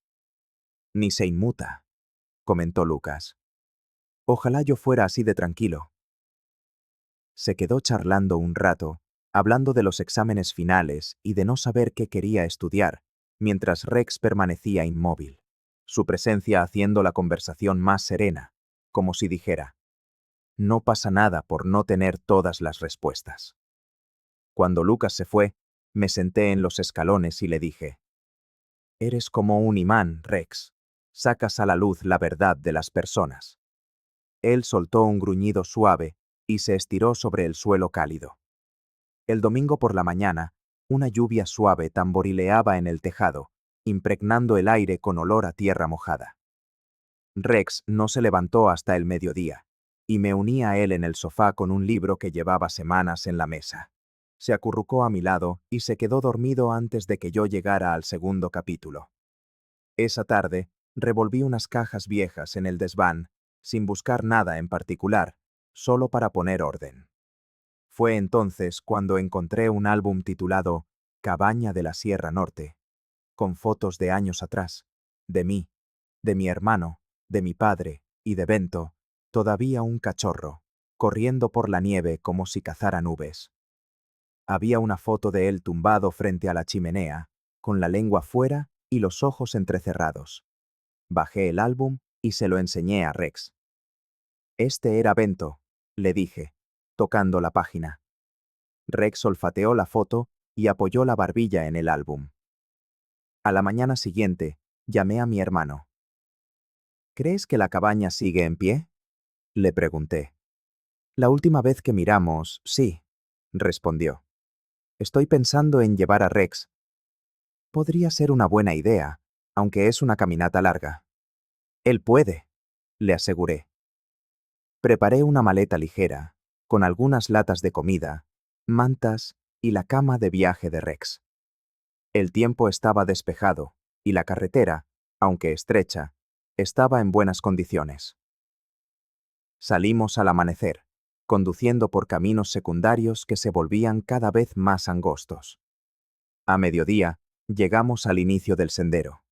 Speaker 1: Ni se inmuta, comentó Lucas. Ojalá yo fuera así de tranquilo. Se quedó charlando un rato, hablando de los exámenes finales y de no saber qué quería estudiar, mientras Rex permanecía inmóvil, su presencia haciendo la conversación más serena, como si dijera, no pasa nada por no tener todas las respuestas. Cuando Lucas se fue, me senté en los escalones y le dije, eres como un imán, Rex. Sacas a la luz la verdad de las personas. Él soltó un gruñido suave y se estiró sobre el suelo cálido. El domingo por la mañana, una lluvia suave tamborileaba en el tejado, impregnando el aire con olor a tierra mojada. Rex no se levantó hasta el mediodía, y me uní a él en el sofá con un libro que llevaba semanas en la mesa. Se acurrucó a mi lado y se quedó dormido antes de que yo llegara al segundo capítulo. Esa tarde, revolví unas cajas viejas en el desván, sin buscar nada en particular, solo para poner orden. Fue entonces cuando encontré un álbum titulado Cabaña de la Sierra Norte, con fotos de años atrás, de mí, de mi hermano, de mi padre y de Bento, todavía un cachorro, corriendo por la nieve como si cazara nubes. Había una foto de él tumbado frente a la chimenea, con la lengua fuera y los ojos entrecerrados. Bajé el álbum y se lo enseñé a Rex. Este era Bento, le dije, tocando la página. Rex olfateó la foto y apoyó la barbilla en el álbum. A la mañana siguiente, llamé a mi hermano. ¿Crees que la cabaña sigue en pie? Le pregunté. La última vez que miramos, sí, respondió. Estoy pensando en llevar a Rex. Podría ser una buena idea, aunque es una caminata larga. Él puede, le aseguré. Preparé una maleta ligera, con algunas latas de comida, mantas y la cama de viaje de Rex. El tiempo estaba despejado, y la carretera, aunque estrecha, estaba en buenas condiciones. Salimos al amanecer, conduciendo por caminos secundarios que se volvían cada vez más angostos. A mediodía, llegamos al inicio del sendero.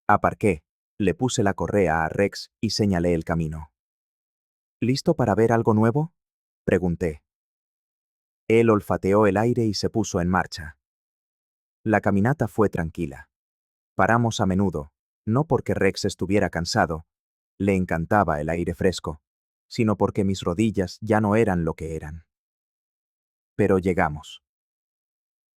Speaker 1: Aparqué, le puse la correa a Rex y señalé el camino. ¿Listo para ver algo nuevo? Pregunté. Él olfateó el aire y se puso en marcha. La caminata fue tranquila. Paramos a menudo, no porque Rex estuviera cansado, le encantaba el aire fresco, sino porque mis rodillas ya no eran lo que eran. Pero llegamos.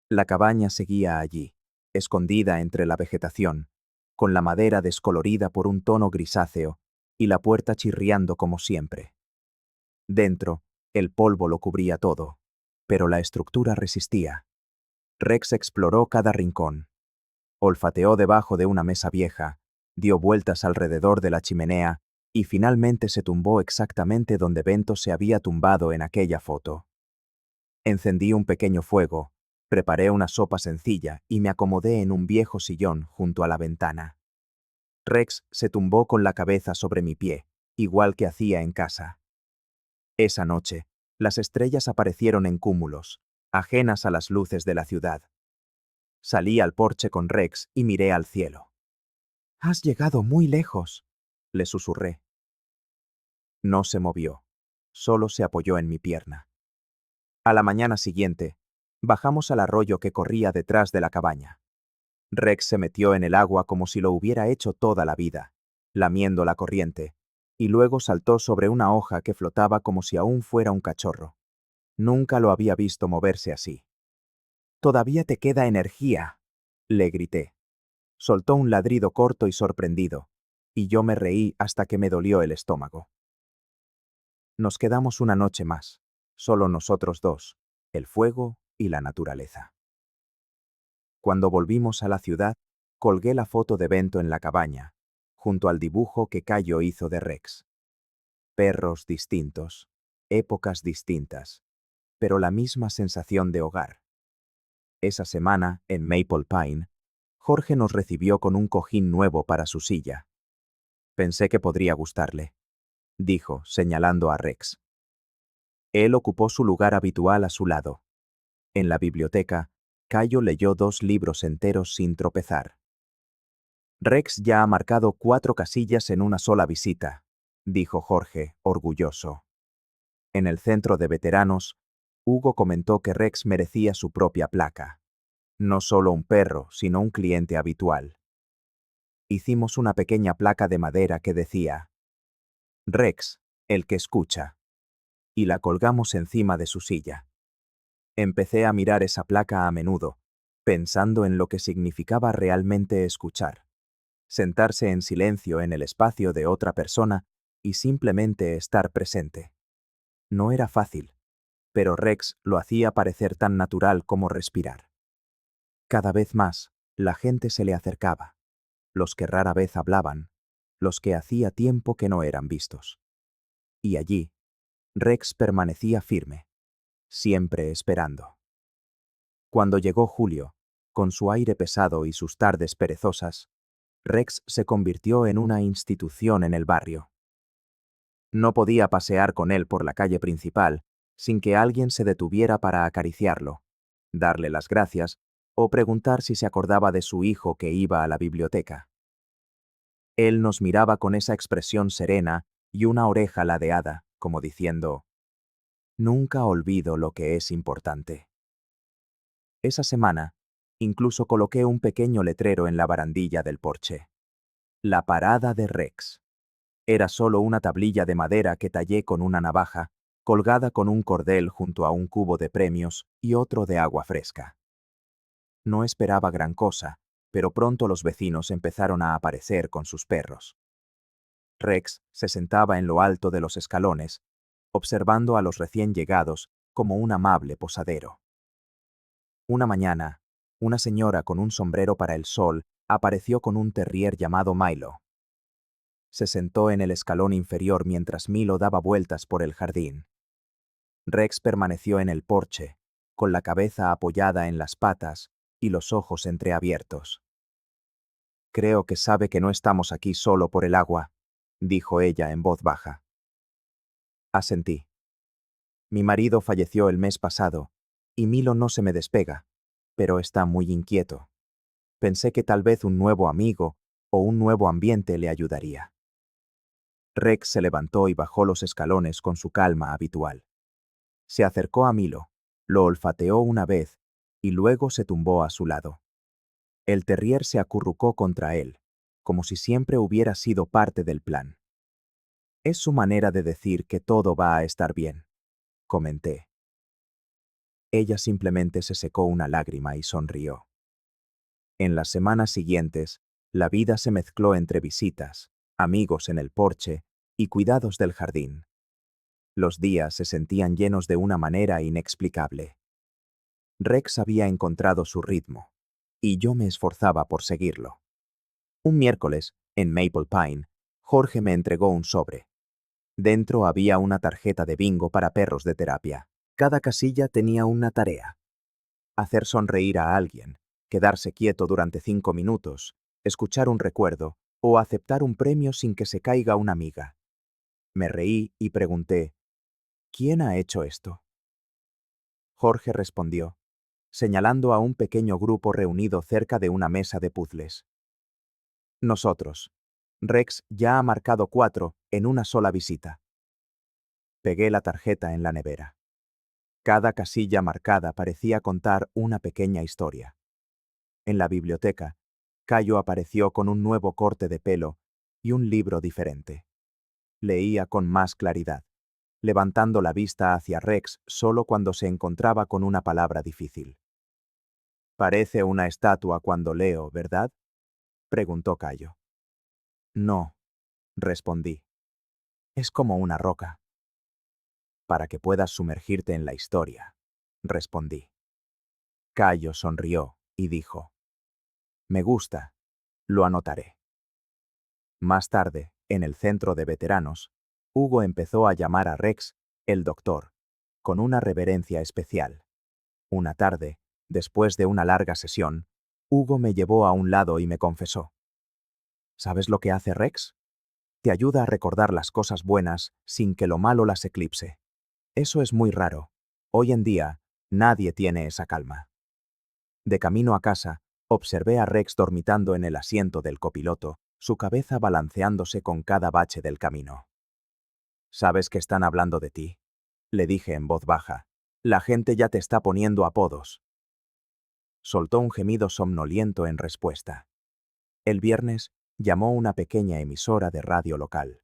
Speaker 1: La cabaña seguía allí, escondida entre la vegetación, con la madera descolorida por un tono grisáceo y la puerta chirriando como siempre. Dentro, el polvo lo cubría todo, pero la estructura resistía. Rex exploró cada rincón. Olfateó debajo de una mesa vieja, dio vueltas alrededor de la chimenea y finalmente se tumbó exactamente donde Bento se había tumbado en aquella foto. Encendí un pequeño fuego, preparé una sopa sencilla y me acomodé en un viejo sillón junto a la ventana. Rex se tumbó con la cabeza sobre mi pie, igual que hacía en casa. Esa noche, las estrellas aparecieron en cúmulos, ajenas a las luces de la ciudad. Salí al porche con Rex y miré al cielo. «Has llegado muy lejos», le susurré. No se movió, solo se apoyó en mi pierna. A la mañana siguiente, bajamos al arroyo que corría detrás de la cabaña. Rex se metió en el agua como si lo hubiera hecho toda la vida, lamiendo la corriente, y luego saltó sobre una hoja que flotaba como si aún fuera un cachorro. Nunca lo había visto moverse así. «Todavía te queda energía», le grité. Soltó un ladrido corto y sorprendido, y yo me reí hasta que me dolió el estómago. Nos quedamos una noche más, solo nosotros dos, el fuego y la naturaleza. Cuando volvimos a la ciudad, colgué la foto de Bento en la cabaña, junto al dibujo que Cayo hizo de Rex. Perros distintos, épocas distintas, pero la misma sensación de hogar. Esa semana, en Maple Pine, Jorge nos recibió con un cojín nuevo para su silla. Pensé que podría gustarle, dijo, señalando a Rex. Él ocupó su lugar habitual a su lado. En la biblioteca, Cayo leyó 2 libros enteros sin tropezar. Rex ya ha marcado 4 casillas en una sola visita, dijo Jorge, orgulloso. En el centro de veteranos, Hugo comentó que Rex merecía su propia placa. No solo un perro, sino un cliente habitual. Hicimos una pequeña placa de madera que decía, Rex, el que escucha, y la colgamos encima de su silla. Empecé a mirar esa placa a menudo, pensando en lo que significaba realmente escuchar. Sentarse en silencio en el espacio de otra persona y simplemente estar presente. No era fácil, pero Rex lo hacía parecer tan natural como respirar. Cada vez más, la gente se le acercaba, los que rara vez hablaban, los que hacía tiempo que no eran vistos. Y allí, Rex permanecía firme, siempre esperando. Cuando llegó julio, con su aire pesado y sus tardes perezosas, Rex se convirtió en una institución en el barrio. No podía pasear con él por la calle principal sin que alguien se detuviera para acariciarlo, darle las gracias o preguntar si se acordaba de su hijo que iba a la biblioteca. Él nos miraba con esa expresión serena y una oreja ladeada, como diciendo, «Nunca olvido lo que es importante». Esa semana, incluso coloqué un pequeño letrero en la barandilla del porche. La parada de Rex. Era solo una tablilla de madera que tallé con una navaja, colgada con un cordel junto a un cubo de premios y otro de agua fresca. No esperaba gran cosa, pero pronto los vecinos empezaron a aparecer con sus perros. Rex se sentaba en lo alto de los escalones, observando a los recién llegados como un amable posadero. Una mañana, una señora con un sombrero para el sol apareció con un terrier llamado Milo. Se sentó en el escalón inferior mientras Milo daba vueltas por el jardín. Rex permaneció en el porche, con la cabeza apoyada en las patas y los ojos entreabiertos. «Creo que sabe que no estamos aquí solo por el agua», dijo ella en voz baja. Asentí. Mi marido falleció el mes pasado, y Milo no se me despega, pero está muy inquieto. Pensé que tal vez un nuevo amigo o un nuevo ambiente le ayudaría. Rex se levantó y bajó los escalones con su calma habitual. Se acercó a Milo, lo olfateó una vez y luego se tumbó a su lado. El terrier se acurrucó contra él, como si siempre hubiera sido parte del plan. Es su manera de decir que todo va a estar bien, comenté. Ella simplemente se secó una lágrima y sonrió. En las semanas siguientes, la vida se mezcló entre visitas, amigos en el porche y cuidados del jardín. Los días se sentían llenos de una manera inexplicable. Rex había encontrado su ritmo, y yo me esforzaba por seguirlo. Un miércoles, en Maple Pine, Jorge me entregó un sobre. Dentro había una tarjeta de bingo para perros de terapia. Cada casilla tenía una tarea. Hacer sonreír a alguien, quedarse quieto durante 5 minutos, escuchar un recuerdo o aceptar un premio sin que se caiga una miga. Me reí y pregunté, ¿quién ha hecho esto? Jorge respondió, señalando a un pequeño grupo reunido cerca de una mesa de puzzles. Nosotros. Rex ya ha marcado 4 en una sola visita. Pegué la tarjeta en la nevera. Cada casilla marcada parecía contar una pequeña historia. En la biblioteca, Cayo apareció con un nuevo corte de pelo y un libro diferente. Leía con más claridad, levantando la vista hacia Rex solo cuando se encontraba con una palabra difícil. «Parece una estatua cuando leo, ¿verdad?», preguntó Cayo. «No», respondí. «Es como una roca». «Para que puedas sumergirte en la historia», respondí. Cayo sonrió y dijo: «Me gusta. Lo anotaré». Más tarde, en el centro de veteranos, Hugo empezó a llamar a Rex el doctor, con una reverencia especial. Una tarde, después de una larga sesión, Hugo me llevó a un lado y me confesó: «¿Sabes lo que hace Rex? Te ayuda a recordar las cosas buenas sin que lo malo las eclipse. Eso es muy raro. Hoy en día, nadie tiene esa calma». De camino a casa, observé a Rex dormitando en el asiento del copiloto, su cabeza balanceándose con cada bache del camino. «¿Sabes que están hablando de ti?», le dije en voz baja. «La gente ya te está poniendo apodos». Soltó un gemido somnoliento en respuesta. El viernes, llamó una pequeña emisora de radio local.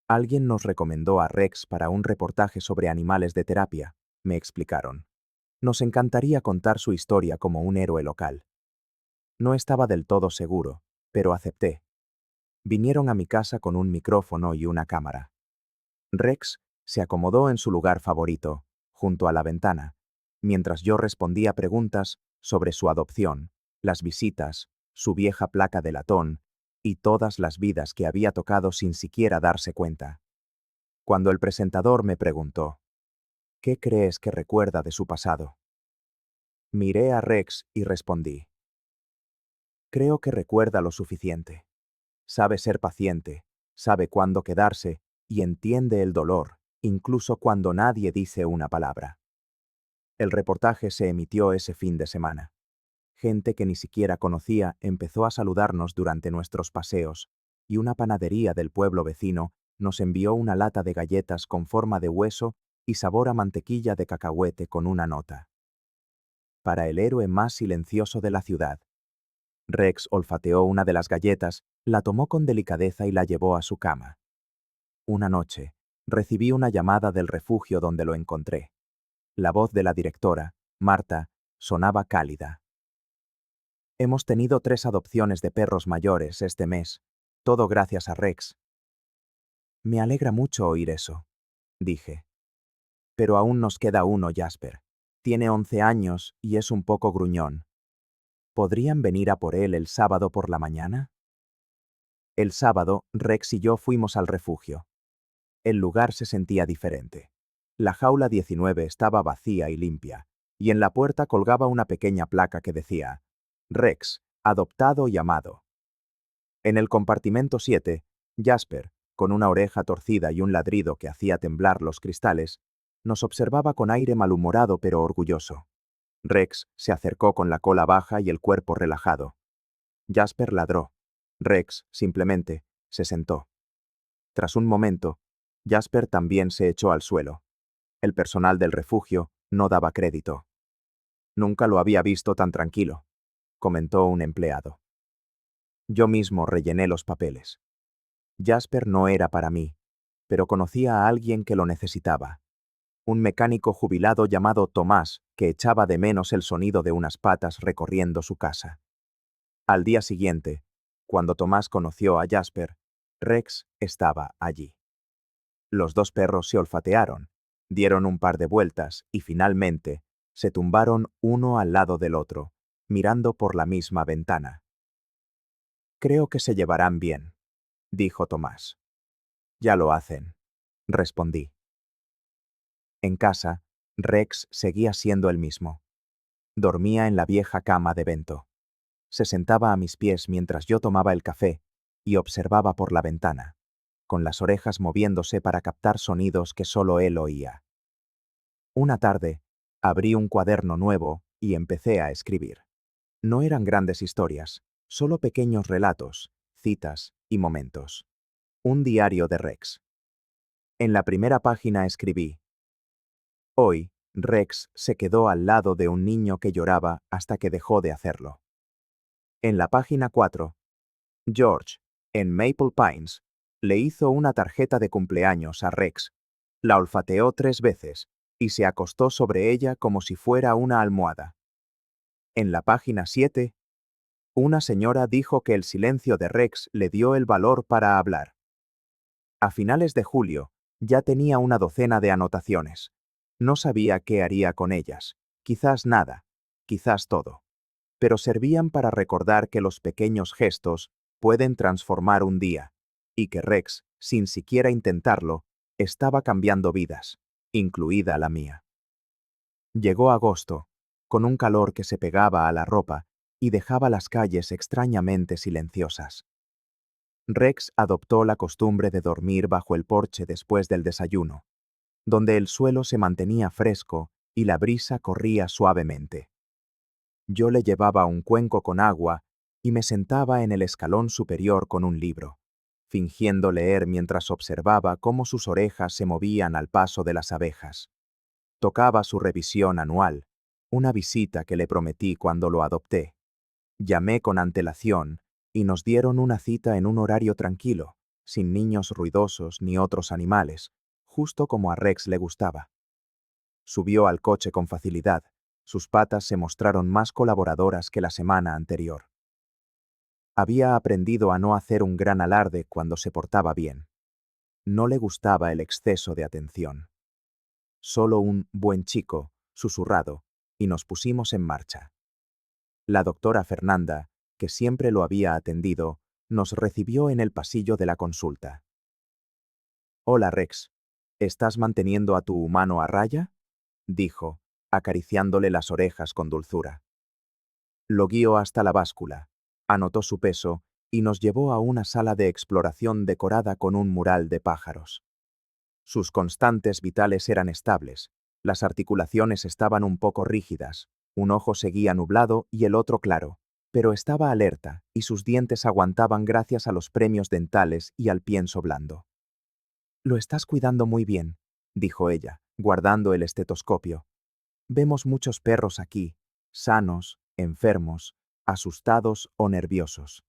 Speaker 1: «Alguien nos recomendó a Rex para un reportaje sobre animales de terapia», me explicaron. «Nos encantaría contar su historia como un héroe local». No estaba del todo seguro, pero acepté. Vinieron a mi casa con un micrófono y una cámara. Rex se acomodó en su lugar favorito, junto a la ventana, mientras yo respondía preguntas sobre su adopción, las visitas, su vieja placa de latón y todas las vidas que había tocado sin siquiera darse cuenta. Cuando el presentador me preguntó: «¿Qué crees que recuerda de su pasado?», miré a Rex y respondí: «Creo que recuerda lo suficiente. Sabe ser paciente, sabe cuándo quedarse y entiende el dolor, incluso cuando nadie dice una palabra». El reportaje se emitió ese fin de semana. Gente que ni siquiera conocía empezó a saludarnos durante nuestros paseos, y una panadería del pueblo vecino nos envió una lata de galletas con forma de hueso y sabor a mantequilla de cacahuete con una nota: «Para el héroe más silencioso de la ciudad». Rex olfateó una de las galletas, la tomó con delicadeza y la llevó a su cama. Una noche, recibí una llamada del refugio donde lo encontré. La voz de la directora, Marta, sonaba cálida. «Hemos tenido 3 adopciones de perros mayores este mes, todo gracias a Rex». «Me alegra mucho oír eso», dije. «Pero aún nos queda uno, Jasper. Tiene 11 años y es un poco gruñón. ¿Podrían venir a por él el sábado por la mañana?». El sábado, Rex y yo fuimos al refugio. El lugar se sentía diferente. La jaula 19 estaba vacía y limpia, y en la puerta colgaba una pequeña placa que decía: «Rex, adoptado y amado». En el compartimento 7, Jasper, con una oreja torcida y un ladrido que hacía temblar los cristales, nos observaba con aire malhumorado pero orgulloso. Rex se acercó con la cola baja y el cuerpo relajado. Jasper ladró. Rex, simplemente, se sentó. Tras un momento, Jasper también se echó al suelo. El personal del refugio no daba crédito. «Nunca lo había visto tan tranquilo», comentó un empleado. Yo mismo rellené los papeles. Jasper no era para mí, pero conocía a alguien que lo necesitaba. Un mecánico jubilado llamado Tomás, que echaba de menos el sonido de unas patas recorriendo su casa. Al día siguiente, cuando Tomás conoció a Jasper, Rex estaba allí. Los 2 perros se olfatearon, dieron un par de vueltas y finalmente se tumbaron uno al lado del otro, mirando por la misma ventana. «Creo que se llevarán bien», dijo Tomás. «Ya lo hacen», respondí. En casa, Rex seguía siendo el mismo. Dormía en la vieja cama de Bento. Se sentaba a mis pies mientras yo tomaba el café y observaba por la ventana, con las orejas moviéndose para captar sonidos que solo él oía. Una tarde, abrí un cuaderno nuevo y empecé a escribir. No eran grandes historias, solo pequeños relatos, citas y momentos. Un diario de Rex. En la primera página escribí: «Hoy, Rex se quedó al lado de un niño que lloraba hasta que dejó de hacerlo». En la página 4, George, en Maple Pines, le hizo una tarjeta de cumpleaños a Rex, la olfateó 3 veces y se acostó sobre ella como si fuera una almohada. En la página 7, una señora dijo que el silencio de Rex le dio el valor para hablar. A finales de julio, ya tenía una docena de anotaciones. No sabía qué haría con ellas. Quizás nada, quizás todo. pero servían para recordar que los pequeños gestos pueden transformar un día, y que Rex, sin siquiera intentarlo, estaba cambiando vidas, incluida la mía. Llegó agosto, con un calor que se pegaba a la ropa y dejaba las calles extrañamente silenciosas. Rex adoptó la costumbre de dormir bajo el porche después del desayuno, donde el suelo se mantenía fresco y la brisa corría suavemente. Yo le llevaba un cuenco con agua y me sentaba en el escalón superior con un libro, fingiendo leer mientras observaba cómo sus orejas se movían al paso de las abejas. Tocaba su revisión anual, una visita que le prometí cuando lo adopté. Llamé con antelación y nos dieron una cita en un horario tranquilo, sin niños ruidosos ni otros animales, justo como a Rex le gustaba. Subió al coche con facilidad. Sus patas se mostraron más colaboradoras que la semana anterior. Había aprendido a no hacer un gran alarde cuando se portaba bien. No le gustaba el exceso de atención. Solo un buen chico, susurrado, y nos pusimos en marcha. La doctora Fernanda, que siempre lo había atendido, nos recibió en el pasillo de la consulta. «Hola, Rex. ¿Estás manteniendo a tu humano a raya?», dijo, acariciándole las orejas con dulzura. Lo guió hasta la báscula, anotó su peso y nos llevó a una sala de exploración decorada con un mural de pájaros. Sus constantes vitales eran estables, las articulaciones estaban un poco rígidas, un ojo seguía nublado y el otro claro, pero estaba alerta y sus dientes aguantaban gracias a los premios dentales y al pienso blando. «Lo estás cuidando muy bien», dijo ella, guardando el estetoscopio. «Vemos muchos perros aquí, sanos, enfermos, asustados o nerviosos.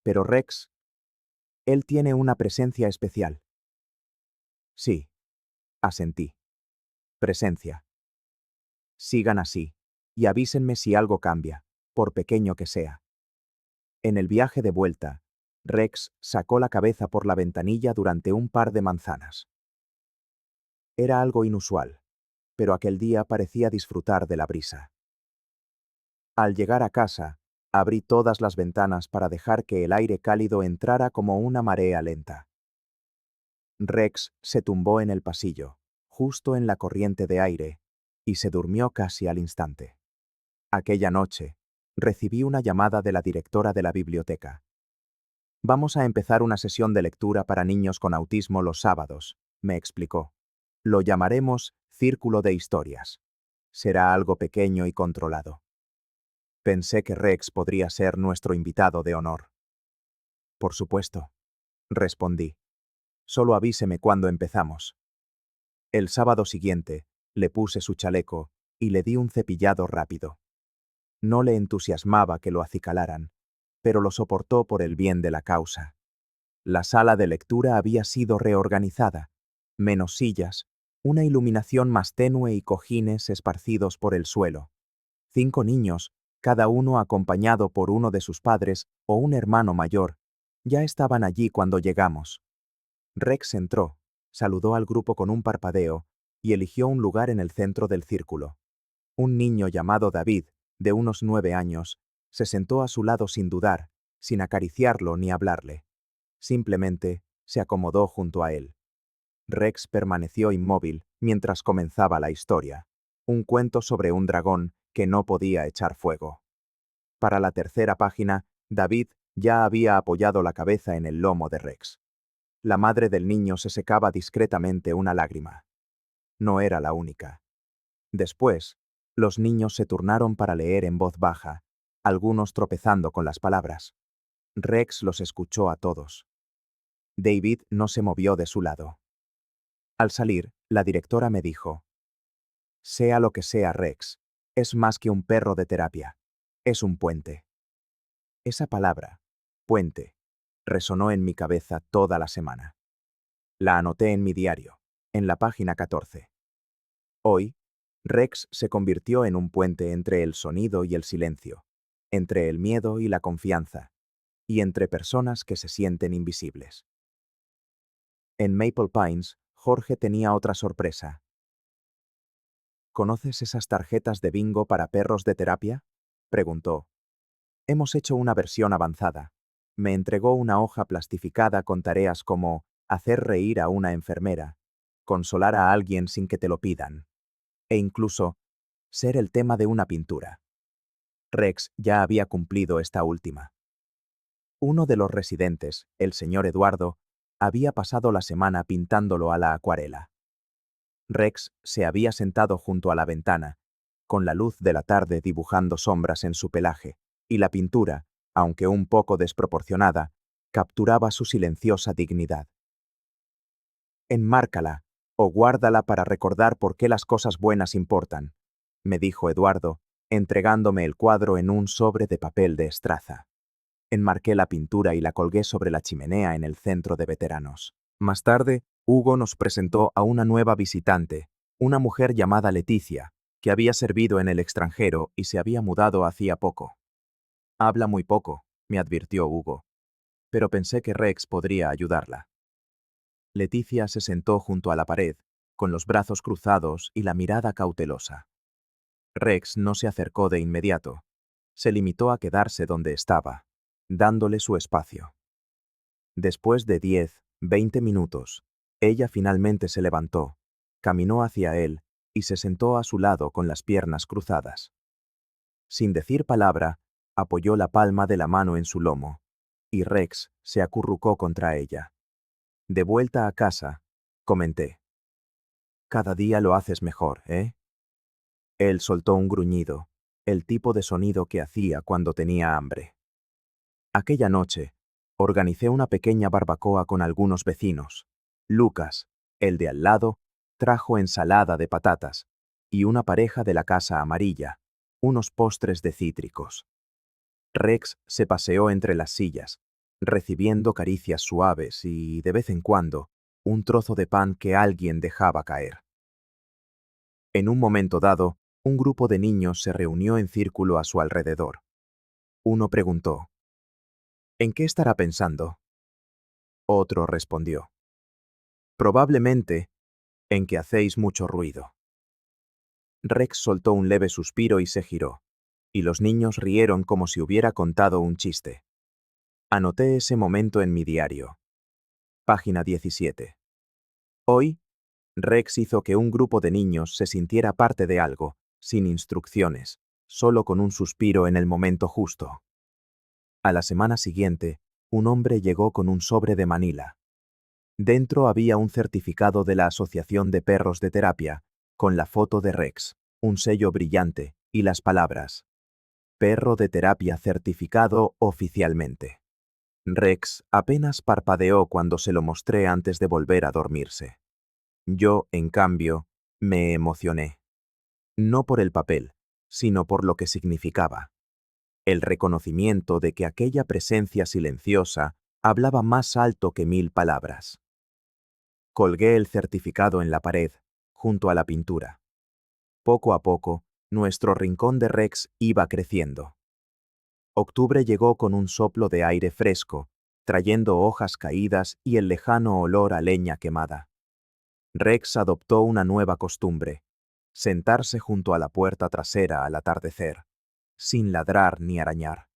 Speaker 1: Pero Rex, él tiene una presencia especial». «Sí», asentí. «Presencia. Sigan así, y avísenme si algo cambia, por pequeño que sea». En el viaje de vuelta, Rex sacó la cabeza por la ventanilla durante un par de manzanas. Era algo inusual, pero aquel día parecía disfrutar de la brisa. Al llegar a casa, abrí todas las ventanas para dejar que el aire cálido entrara como una marea lenta. Rex se tumbó en el pasillo, justo en la corriente de aire, y se durmió casi al instante. Aquella noche, recibí una llamada de la directora de la biblioteca. «Vamos a empezar una sesión de lectura para niños con autismo los sábados», me explicó. «Lo llamaremos Círculo de Historias. Será algo pequeño y controlado». Pensé que Rex podría ser nuestro invitado de honor. «Por supuesto», respondí. «Solo avíseme cuando empezamos». El sábado siguiente, le puse su chaleco y le di un cepillado rápido. No le entusiasmaba que lo acicalaran, pero lo soportó por el bien de la causa. La sala de lectura había sido reorganizada, menos sillas, una iluminación más tenue y cojines esparcidos por el suelo. 5 niños, cada uno acompañado por uno de sus padres o un hermano mayor, ya estaban allí cuando llegamos. Rex entró, saludó al grupo con un parpadeo y eligió un lugar en el centro del círculo. Un niño llamado David, de unos 9 años, se sentó a su lado sin dudar, sin acariciarlo ni hablarle. Simplemente se acomodó junto a él. Rex permaneció inmóvil mientras comenzaba la historia, un cuento sobre un dragón que no podía echar fuego. Para la tercera página, David ya había apoyado la cabeza en el lomo de Rex. La madre del niño se secaba discretamente una lágrima. No era la única. Después, los niños se turnaron para leer en voz baja, algunos tropezando con las palabras. Rex los escuchó a todos. David no se movió de su lado. Al salir, la directora me dijo: «Sea lo que sea, Rex, es más que un perro de terapia. Es un puente». Esa palabra, puente, resonó en mi cabeza toda la semana. La anoté en mi diario, en la página 14. Hoy, Rex se convirtió en un puente entre el sonido y el silencio, entre el miedo y la confianza, y entre personas que se sienten invisibles. En Maple Pines, Jorge tenía otra sorpresa. ¿Conoces esas tarjetas de bingo para perros de terapia?, Preguntó. Hemos hecho una versión avanzada. Me entregó una hoja plastificada con tareas como hacer reír a una enfermera, consolar a alguien sin que te lo pidan, e incluso ser el tema de una pintura. Rex ya había cumplido esta última. Uno de los residentes, el señor Eduardo, había pasado la semana pintándolo a la acuarela. Rex se había sentado junto a la ventana, con la luz de la tarde dibujando sombras en su pelaje, y la pintura, aunque un poco desproporcionada, capturaba su silenciosa dignidad. Enmárcala, o guárdala para recordar por qué las cosas buenas importan, me dijo Eduardo, entregándome el cuadro en un sobre de papel de estraza. Enmarqué la pintura y la colgué sobre la chimenea en el centro de veteranos. Más tarde, Hugo nos presentó a una nueva visitante, una mujer llamada Leticia, que había servido en el extranjero y se había mudado hacía poco. Habla muy poco, me advirtió Hugo, pero pensé que Rex podría ayudarla. Leticia se sentó junto a la pared, con los brazos cruzados y la mirada cautelosa. Rex no se acercó de inmediato. Se limitó a quedarse donde estaba, dándole su espacio. Después de 10, 20 minutos, ella finalmente se levantó, caminó hacia él y se sentó a su lado con las piernas cruzadas. Sin decir palabra, apoyó la palma de la mano en su lomo, y Rex se acurrucó contra ella. De vuelta a casa, comenté. Cada día lo haces mejor, ¿eh? Él soltó un gruñido, el tipo de sonido que hacía cuando tenía hambre. Aquella noche, organicé una pequeña barbacoa con algunos vecinos. Lucas, el de al lado, trajo ensalada de patatas y una pareja de la casa amarilla, unos postres de cítricos. Rex se paseó entre las sillas, recibiendo caricias suaves y, de vez en cuando, un trozo de pan que alguien dejaba caer. En un momento dado, un grupo de niños se reunió en círculo a su alrededor. Uno preguntó, ¿en qué estará pensando? Otro respondió, probablemente en que hacéis mucho ruido. Rex soltó un leve suspiro y se giró, y los niños rieron como si hubiera contado un chiste. Anoté ese momento en mi diario. Página 17. Hoy, Rex hizo que un grupo de niños se sintiera parte de algo, sin instrucciones, solo con un suspiro en el momento justo. A la semana siguiente, un hombre llegó con un sobre de Manila. Dentro había un certificado de la Asociación de Perros de Terapia, con la foto de Rex, un sello brillante y las palabras: Perro de terapia certificado oficialmente. Rex apenas parpadeó cuando se lo mostré antes de volver a dormirse. Yo, en cambio, me emocioné. No por el papel, sino por lo que significaba. El reconocimiento de que aquella presencia silenciosa hablaba más alto que 1000 palabras. Colgué el certificado en la pared, junto a la pintura. Poco a poco, nuestro rincón de Rex iba creciendo. Octubre llegó con un soplo de aire fresco, trayendo hojas caídas y el lejano olor a leña quemada. Rex adoptó una nueva costumbre: sentarse junto a la puerta trasera al atardecer, sin ladrar ni arañar,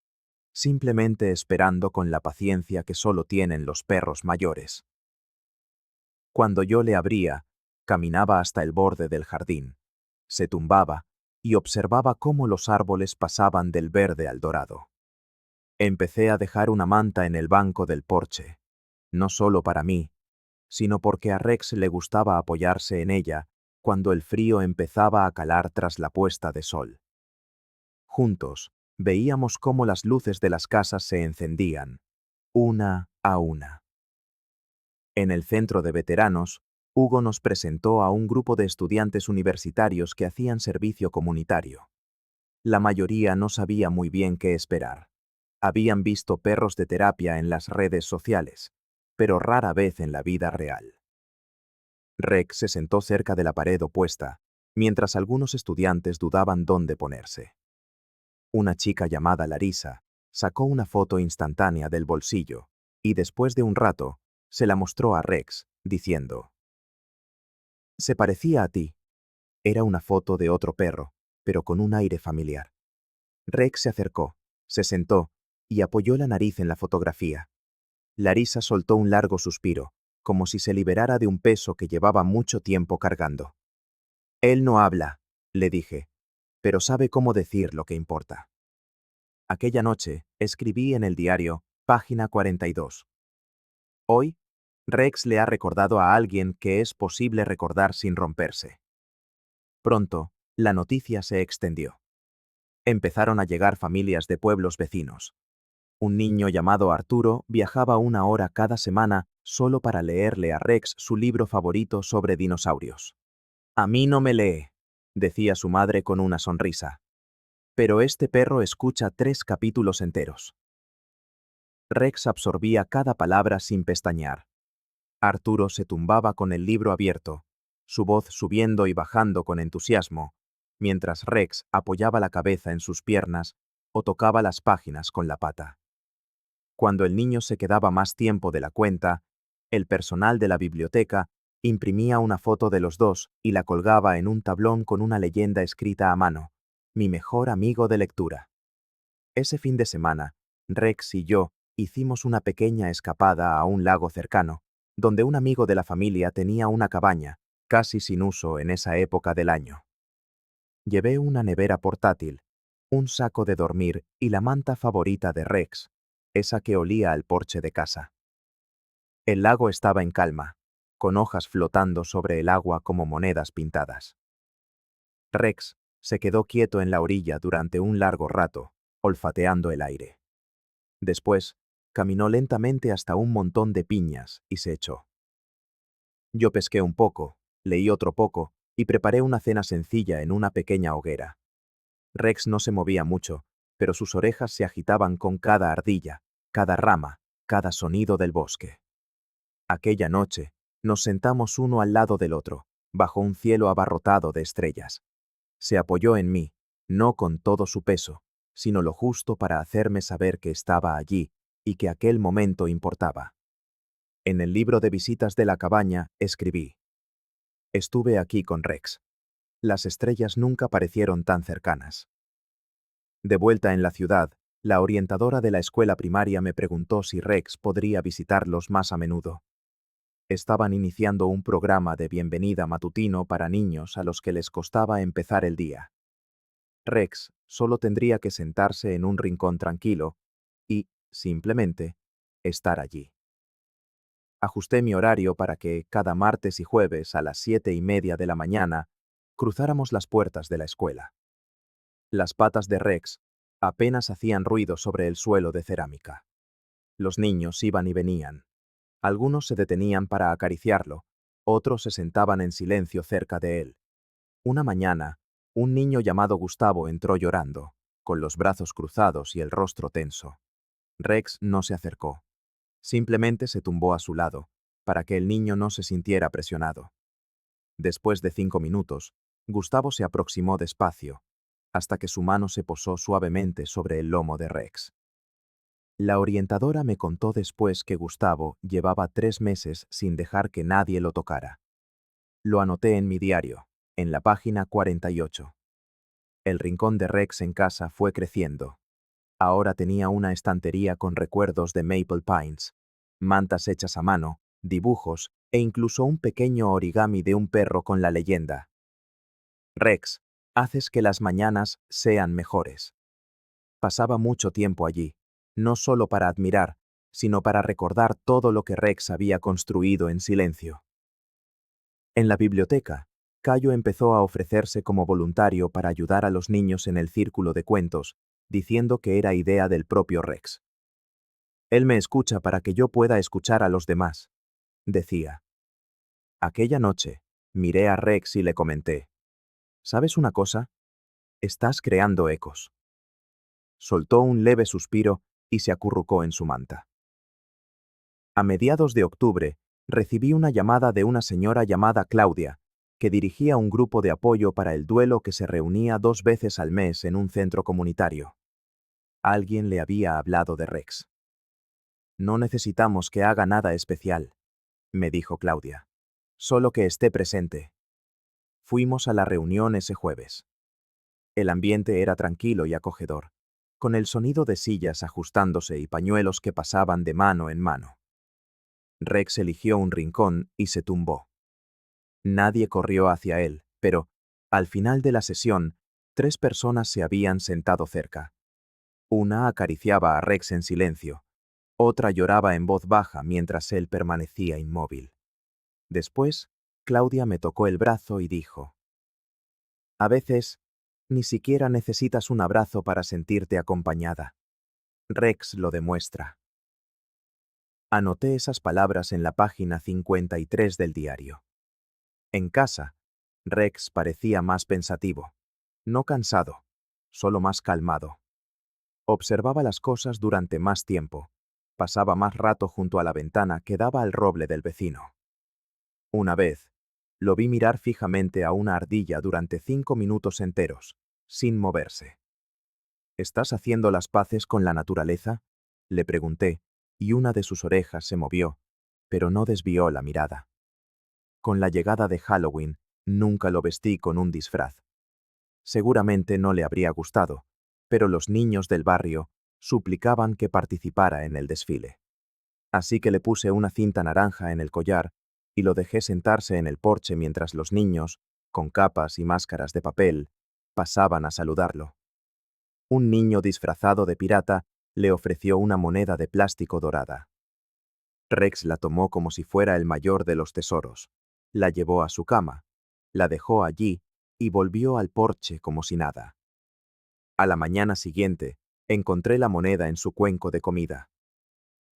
Speaker 1: simplemente esperando con la paciencia que solo tienen los perros mayores. Cuando yo le abría, caminaba hasta el borde del jardín, se tumbaba y observaba cómo los árboles pasaban del verde al dorado. Empecé a dejar una manta en el banco del porche, no solo para mí, sino porque a Rex le gustaba apoyarse en ella cuando el frío empezaba a calar tras la puesta de sol. Juntos, veíamos cómo las luces de las casas se encendían, una a una. En el centro de veteranos, Hugo nos presentó a un grupo de estudiantes universitarios que hacían servicio comunitario. La mayoría no sabía muy bien qué esperar. Habían visto perros de terapia en las redes sociales, pero rara vez en la vida real. Rex se sentó cerca de la pared opuesta, mientras algunos estudiantes dudaban dónde ponerse. Una chica llamada Larisa sacó una foto instantánea del bolsillo y después de un rato se la mostró a Rex, diciendo: «Se parecía a ti». Era una foto de otro perro, pero con un aire familiar. Rex se acercó, se sentó y apoyó la nariz en la fotografía. Larissa soltó un largo suspiro, como si se liberara de un peso que llevaba mucho tiempo cargando. Él no habla, le dije, pero sabe cómo decir lo que importa. Aquella noche, escribí en el diario, página 42. Hoy, Rex le ha recordado a alguien que es posible recordar sin romperse. Pronto, la noticia se extendió. Empezaron a llegar familias de pueblos vecinos. Un niño llamado Arturo viajaba 1 hora cada semana solo para leerle a Rex su libro favorito sobre dinosaurios. A mí no me lee, decía su madre con una sonrisa. Pero este perro escucha 3 capítulos enteros. Rex absorbía cada palabra sin pestañear. Arturo se tumbaba con el libro abierto, su voz subiendo y bajando con entusiasmo, mientras Rex apoyaba la cabeza en sus piernas o tocaba las páginas con la pata. Cuando el niño se quedaba más tiempo de la cuenta, el personal de la biblioteca imprimía una foto de los dos y la colgaba en un tablón con una leyenda escrita a mano: mi mejor amigo de lectura. Ese fin de semana, Rex y yo hicimos una pequeña escapada a un lago cercano, donde un amigo de la familia tenía una cabaña, casi sin uso en esa época del año. Llevé una nevera portátil, un saco de dormir y la manta favorita de Rex, esa que olía al porche de casa. El lago estaba en calma, con hojas flotando sobre el agua como monedas pintadas. Rex se quedó quieto en la orilla durante un largo rato, olfateando el aire. Después, caminó lentamente hasta un montón de piñas y se echó. Yo pesqué un poco, leí otro poco y preparé una cena sencilla en una pequeña hoguera. Rex no se movía mucho, pero sus orejas se agitaban con cada ardilla, cada rama, cada sonido del bosque. Aquella noche, nos sentamos uno al lado del otro, bajo un cielo abarrotado de estrellas. Se apoyó en mí, no con todo su peso, sino lo justo para hacerme saber que estaba allí y que aquel momento importaba. En el libro de visitas de la cabaña escribí: estuve aquí con Rex. Las estrellas nunca parecieron tan cercanas. De vuelta en la ciudad, la orientadora de la escuela primaria me preguntó si Rex podría visitarlos más a menudo. Estaban iniciando un programa de bienvenida matutino para niños a los que les costaba empezar el día. Rex solo tendría que sentarse en un rincón tranquilo y, simplemente, estar allí. Ajusté mi horario para que, cada martes y jueves a las 7:30 de la mañana, cruzáramos las puertas de la escuela. Las patas de Rex apenas hacían ruido sobre el suelo de cerámica. Los niños iban y venían. Algunos se detenían para acariciarlo, otros se sentaban en silencio cerca de él. Una mañana, un niño llamado Gustavo entró llorando, con los brazos cruzados y el rostro tenso. Rex no se acercó. Simplemente se tumbó a su lado, para que el niño no se sintiera presionado. Después de 5 minutos, Gustavo se aproximó despacio, hasta que su mano se posó suavemente sobre el lomo de Rex. La orientadora me contó después que Gustavo llevaba 3 meses sin dejar que nadie lo tocara. Lo anoté en mi diario, en la página 48. El rincón de Rex en casa fue creciendo. Ahora tenía una estantería con recuerdos de Maple Pines, mantas hechas a mano, dibujos e incluso un pequeño origami de un perro con la leyenda: Rex, haces que las mañanas sean mejores. Pasaba mucho tiempo allí, no solo para admirar, sino para recordar todo lo que Rex había construido en silencio. En la biblioteca, Cayo empezó a ofrecerse como voluntario para ayudar a los niños en el círculo de cuentos, diciendo que era idea del propio Rex. Él me escucha para que yo pueda escuchar a los demás, decía. Aquella noche, miré a Rex y le comenté: ¿sabes una cosa? Estás creando ecos. Soltó un leve suspiro y se acurrucó en su manta. A mediados de octubre, recibí una llamada de una señora llamada Claudia, que dirigía un grupo de apoyo para el duelo que se reunía 2 veces al mes en un centro comunitario. Alguien le había hablado de Rex. No necesitamos que haga nada especial, me dijo Claudia. Solo que esté presente. Fuimos a la reunión ese jueves. El ambiente era tranquilo y acogedor, con el sonido de sillas ajustándose y pañuelos que pasaban de mano en mano. Rex eligió un rincón y se tumbó. Nadie corrió hacia él, pero, al final de la sesión, 3 personas se habían sentado cerca. Una acariciaba a Rex en silencio, otra lloraba en voz baja mientras él permanecía inmóvil. Después, Claudia me tocó el brazo y dijo: «A veces, ni siquiera necesitas un abrazo para sentirte acompañada. Rex lo demuestra». Anoté esas palabras en la página 53 del diario. En casa, Rex parecía más pensativo. No cansado, solo más calmado. Observaba las cosas durante más tiempo. Pasaba más rato junto a la ventana que daba al roble del vecino. Una vez, lo vi mirar fijamente a una ardilla durante 5 minutos enteros, sin moverse. ¿Estás haciendo las paces con la naturaleza?, le pregunté, y una de sus orejas se movió, pero no desvió la mirada. Con la llegada de Halloween, nunca lo vestí con un disfraz. Seguramente no le habría gustado, pero los niños del barrio suplicaban que participara en el desfile. Así que le puse una cinta naranja en el collar y lo dejé sentarse en el porche mientras los niños, con capas y máscaras de papel, pasaban a saludarlo. Un niño disfrazado de pirata le ofreció una moneda de plástico dorada. Rex la tomó como si fuera el mayor de los tesoros, la llevó a su cama, la dejó allí y volvió al porche como si nada. A la mañana siguiente, encontré la moneda en su cuenco de comida.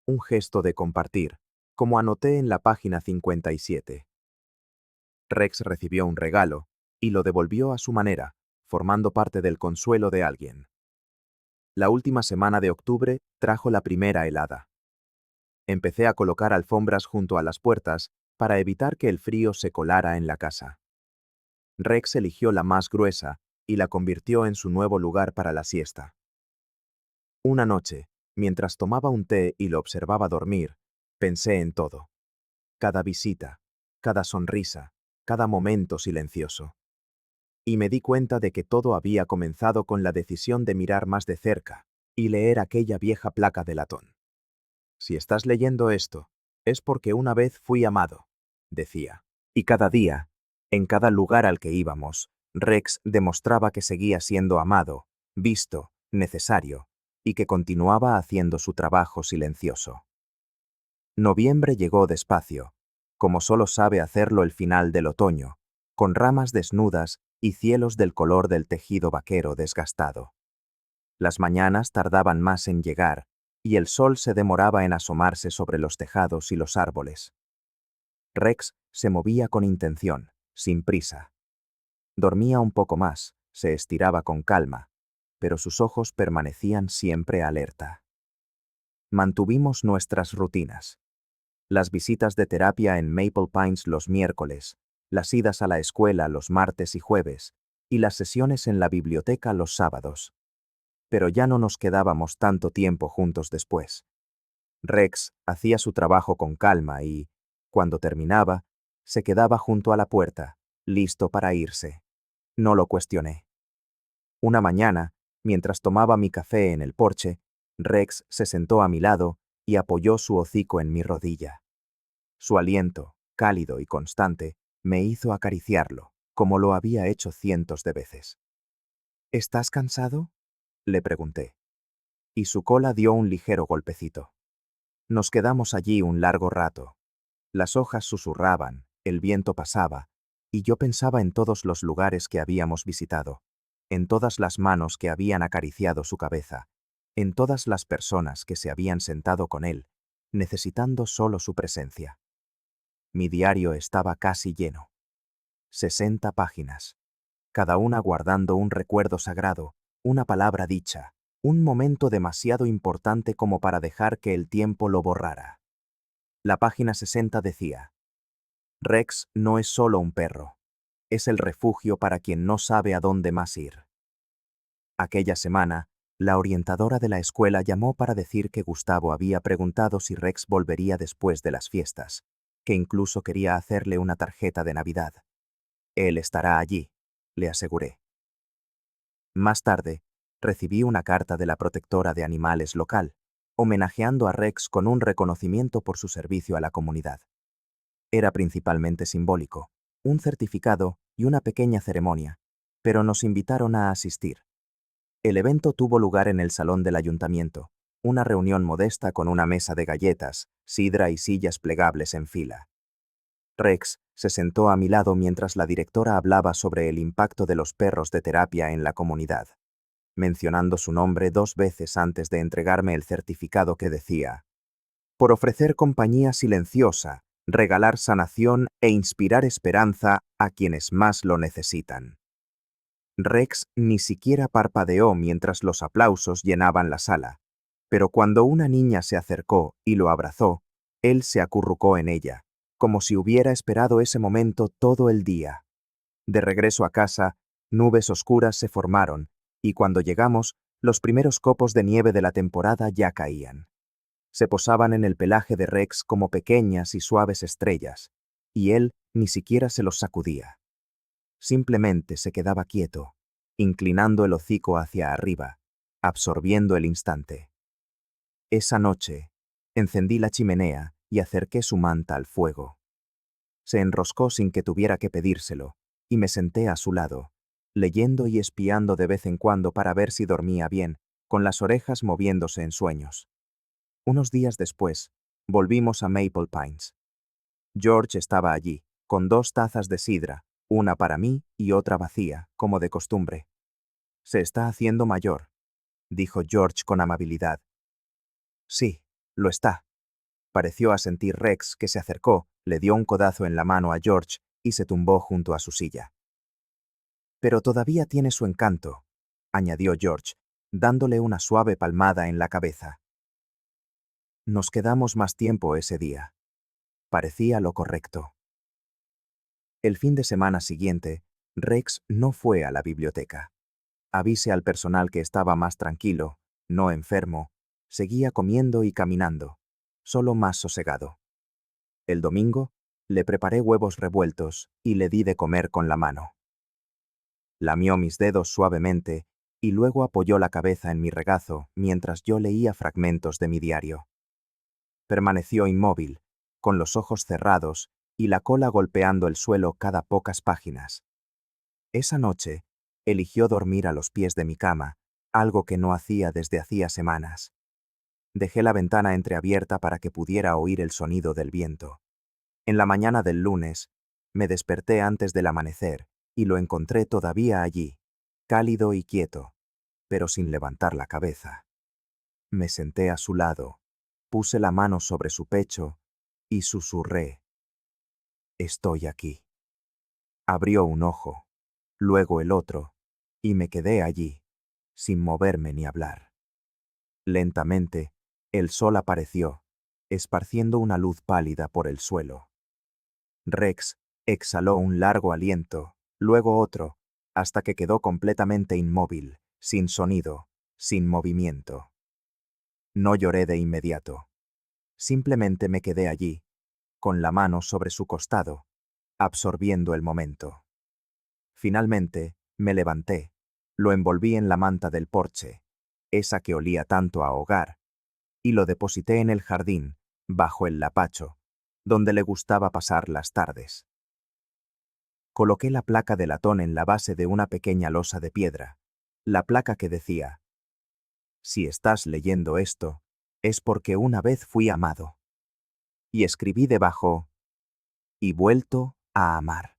Speaker 1: Un gesto de compartir, como anoté en la página 57. Rex recibió un regalo y lo devolvió a su manera, formando parte del consuelo de alguien. La última semana de octubre trajo la primera helada. Empecé a colocar alfombras junto a las puertas para evitar que el frío se colara en la casa. Rex eligió la más gruesa y la convirtió en su nuevo lugar para la siesta. Una noche, mientras tomaba un té y lo observaba dormir, pensé en todo. Cada visita, cada sonrisa, cada momento silencioso. Y me di cuenta de que todo había comenzado con la decisión de mirar más de cerca y leer aquella vieja placa de latón. «Si estás leyendo esto, es porque una vez fui amado», decía. Y cada día, en cada lugar al que íbamos, Rex demostraba que seguía siendo amado, visto, necesario, y que continuaba haciendo su trabajo silencioso. Noviembre llegó despacio, como solo sabe hacerlo el final del otoño, con ramas desnudas y cielos del color del tejido vaquero desgastado. Las mañanas tardaban más en llegar, y el sol se demoraba en asomarse sobre los tejados y los árboles. Rex se movía con intención, sin prisa. Dormía un poco más, se estiraba con calma, pero sus ojos permanecían siempre alerta. Mantuvimos nuestras rutinas. Las visitas de terapia en Maple Pines los miércoles, las idas a la escuela los martes y jueves, y las sesiones en la biblioteca los sábados. Pero ya no nos quedábamos tanto tiempo juntos después. Rex hacía su trabajo con calma y, cuando terminaba, se quedaba junto a la puerta, listo para irse. No lo cuestioné. Una mañana, mientras tomaba mi café en el porche, Rex se sentó a mi lado y apoyó su hocico en mi rodilla. Su aliento, cálido y constante, me hizo acariciarlo, como lo había hecho cientos de veces. «¿Estás cansado?», le pregunté. Y su cola dio un ligero golpecito. Nos quedamos allí un largo rato. Las hojas susurraban, el viento pasaba, y yo pensaba en todos los lugares que habíamos visitado, en todas las manos que habían acariciado su cabeza, en todas las personas que se habían sentado con él, necesitando solo su presencia. Mi diario estaba casi lleno. 60 páginas, cada una guardando un recuerdo sagrado, una palabra dicha, un momento demasiado importante como para dejar que el tiempo lo borrara. La página 60 decía: «Rex no es solo un perro, es el refugio para quien no sabe a dónde más ir». Aquella semana, la orientadora de la escuela llamó para decir que Gustavo había preguntado si Rex volvería después de las fiestas, que incluso quería hacerle una tarjeta de Navidad. «Él estará allí», le aseguré. Más tarde, recibí una carta de la protectora de animales local, homenajeando a Rex con un reconocimiento por su servicio a la comunidad. Era principalmente simbólico, un certificado y una pequeña ceremonia, pero nos invitaron a asistir. El evento tuvo lugar en el salón del ayuntamiento, una reunión modesta con una mesa de galletas, sidra y sillas plegables en fila. Rex se sentó a mi lado mientras la directora hablaba sobre el impacto de los perros de terapia en la comunidad, mencionando su nombre 2 veces antes de entregarme el certificado que decía: por ofrecer compañía silenciosa, regalar sanación e inspirar esperanza a quienes más lo necesitan. Rex ni siquiera parpadeó mientras los aplausos llenaban la sala, pero cuando una niña se acercó y lo abrazó, él se acurrucó en ella, como si hubiera esperado ese momento todo el día. De regreso a casa, nubes oscuras se formaron, y cuando llegamos, los primeros copos de nieve de la temporada ya caían. Se posaban en el pelaje de Rex como pequeñas y suaves estrellas, y él ni siquiera se los sacudía. Simplemente se quedaba quieto, inclinando el hocico hacia arriba, absorbiendo el instante. Esa noche, encendí la chimenea y acerqué su manta al fuego. Se enroscó sin que tuviera que pedírselo, y me senté a su lado, leyendo y espiando de vez en cuando para ver si dormía bien, con las orejas moviéndose en sueños. Unos días después, volvimos a Maple Pines. George estaba allí, con 2 tazas de sidra, una para mí y otra vacía, como de costumbre. Se está haciendo mayor, dijo George con amabilidad. Sí, lo está. Pareció asentir Rex, que se acercó, le dio un codazo en la mano a George y se tumbó junto a su silla. Pero todavía tiene su encanto, añadió George, dándole una suave palmada en la cabeza. Nos quedamos más tiempo ese día. Parecía lo correcto. El fin de semana siguiente, Rex no fue a la biblioteca. Avisé al personal que estaba más tranquilo, no enfermo, seguía comiendo y caminando, solo más sosegado. El domingo, le preparé huevos revueltos y le di de comer con la mano. Lamió mis dedos suavemente y luego apoyó la cabeza en mi regazo mientras yo leía fragmentos de mi diario. Permaneció inmóvil, con los ojos cerrados y la cola golpeando el suelo cada pocas páginas. Esa noche, eligió dormir a los pies de mi cama, algo que no hacía desde hacía semanas. Dejé la ventana entreabierta para que pudiera oír el sonido del viento. En la mañana del lunes, me desperté antes del amanecer y lo encontré todavía allí, cálido y quieto, pero sin levantar la cabeza. Me senté a su lado, puse la mano sobre su pecho y susurré: estoy aquí. Abrió un ojo, luego el otro, y me quedé allí, sin moverme ni hablar. Lentamente, el sol apareció, esparciendo una luz pálida por el suelo. Rex exhaló un largo aliento, luego otro, hasta que quedó completamente inmóvil, sin sonido, sin movimiento. No lloré de inmediato. Simplemente me quedé allí, con la mano sobre su costado, absorbiendo el momento. Finalmente, me levanté, lo envolví en la manta del porche, esa que olía tanto a hogar, y lo deposité en el jardín, bajo el lapacho, donde le gustaba pasar las tardes. Coloqué la placa de latón en la base de una pequeña losa de piedra, la placa que decía: si estás leyendo esto, es porque una vez fui amado. Y escribí debajo: y vuelto a amar.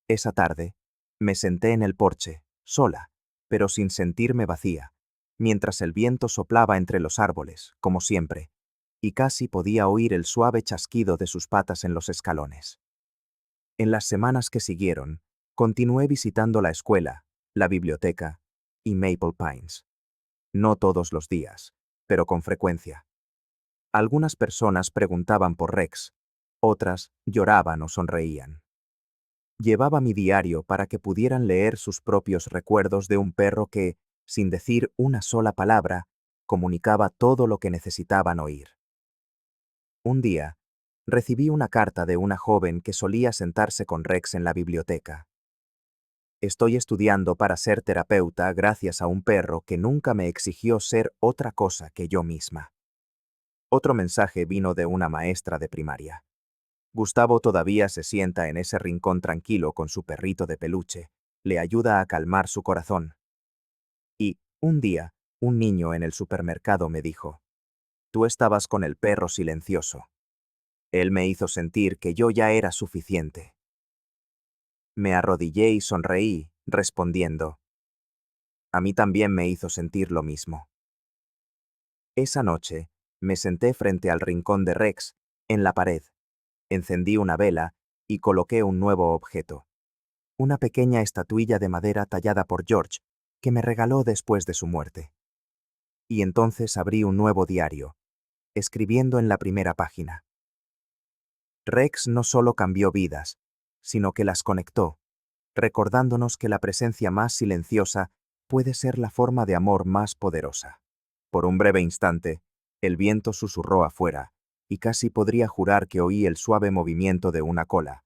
Speaker 1: Esa tarde, me senté en el porche, sola, pero sin sentirme vacía, mientras el viento soplaba entre los árboles, como siempre, y casi podía oír el suave chasquido de sus patas en los escalones. En las semanas que siguieron, continué visitando la escuela, la biblioteca y Maple Pines. No todos los días, pero con frecuencia. Algunas personas preguntaban por Rex, otras lloraban o sonreían. Llevaba mi diario para que pudieran leer sus propios recuerdos de un perro que, sin decir una sola palabra, comunicaba todo lo que necesitaban oír. Un día, recibí una carta de una joven que solía sentarse con Rex en la biblioteca. Estoy estudiando para ser terapeuta gracias a un perro que nunca me exigió ser otra cosa que yo misma. Otro mensaje vino de una maestra de primaria. Gustavo todavía se sienta en ese rincón tranquilo con su perrito de peluche, le ayuda a calmar su corazón. Y, un día, un niño en el supermercado me dijo, tú estabas con el perro silencioso. Él me hizo sentir que yo ya era suficiente. Me arrodillé y sonreí, respondiendo, a mí también me hizo sentir lo mismo. Esa noche, me senté frente al rincón de Rex, en la pared, encendí una vela y coloqué un nuevo objeto. Una pequeña estatuilla de madera tallada por George, que me regaló después de su muerte. Y entonces abrí un nuevo diario, escribiendo en la primera página. Rex no solo cambió vidas, sino que las conectó, recordándonos que la presencia más silenciosa puede ser la forma de amor más poderosa. Por un breve instante, el viento susurró afuera, y casi podría jurar que oí el suave movimiento de una cola,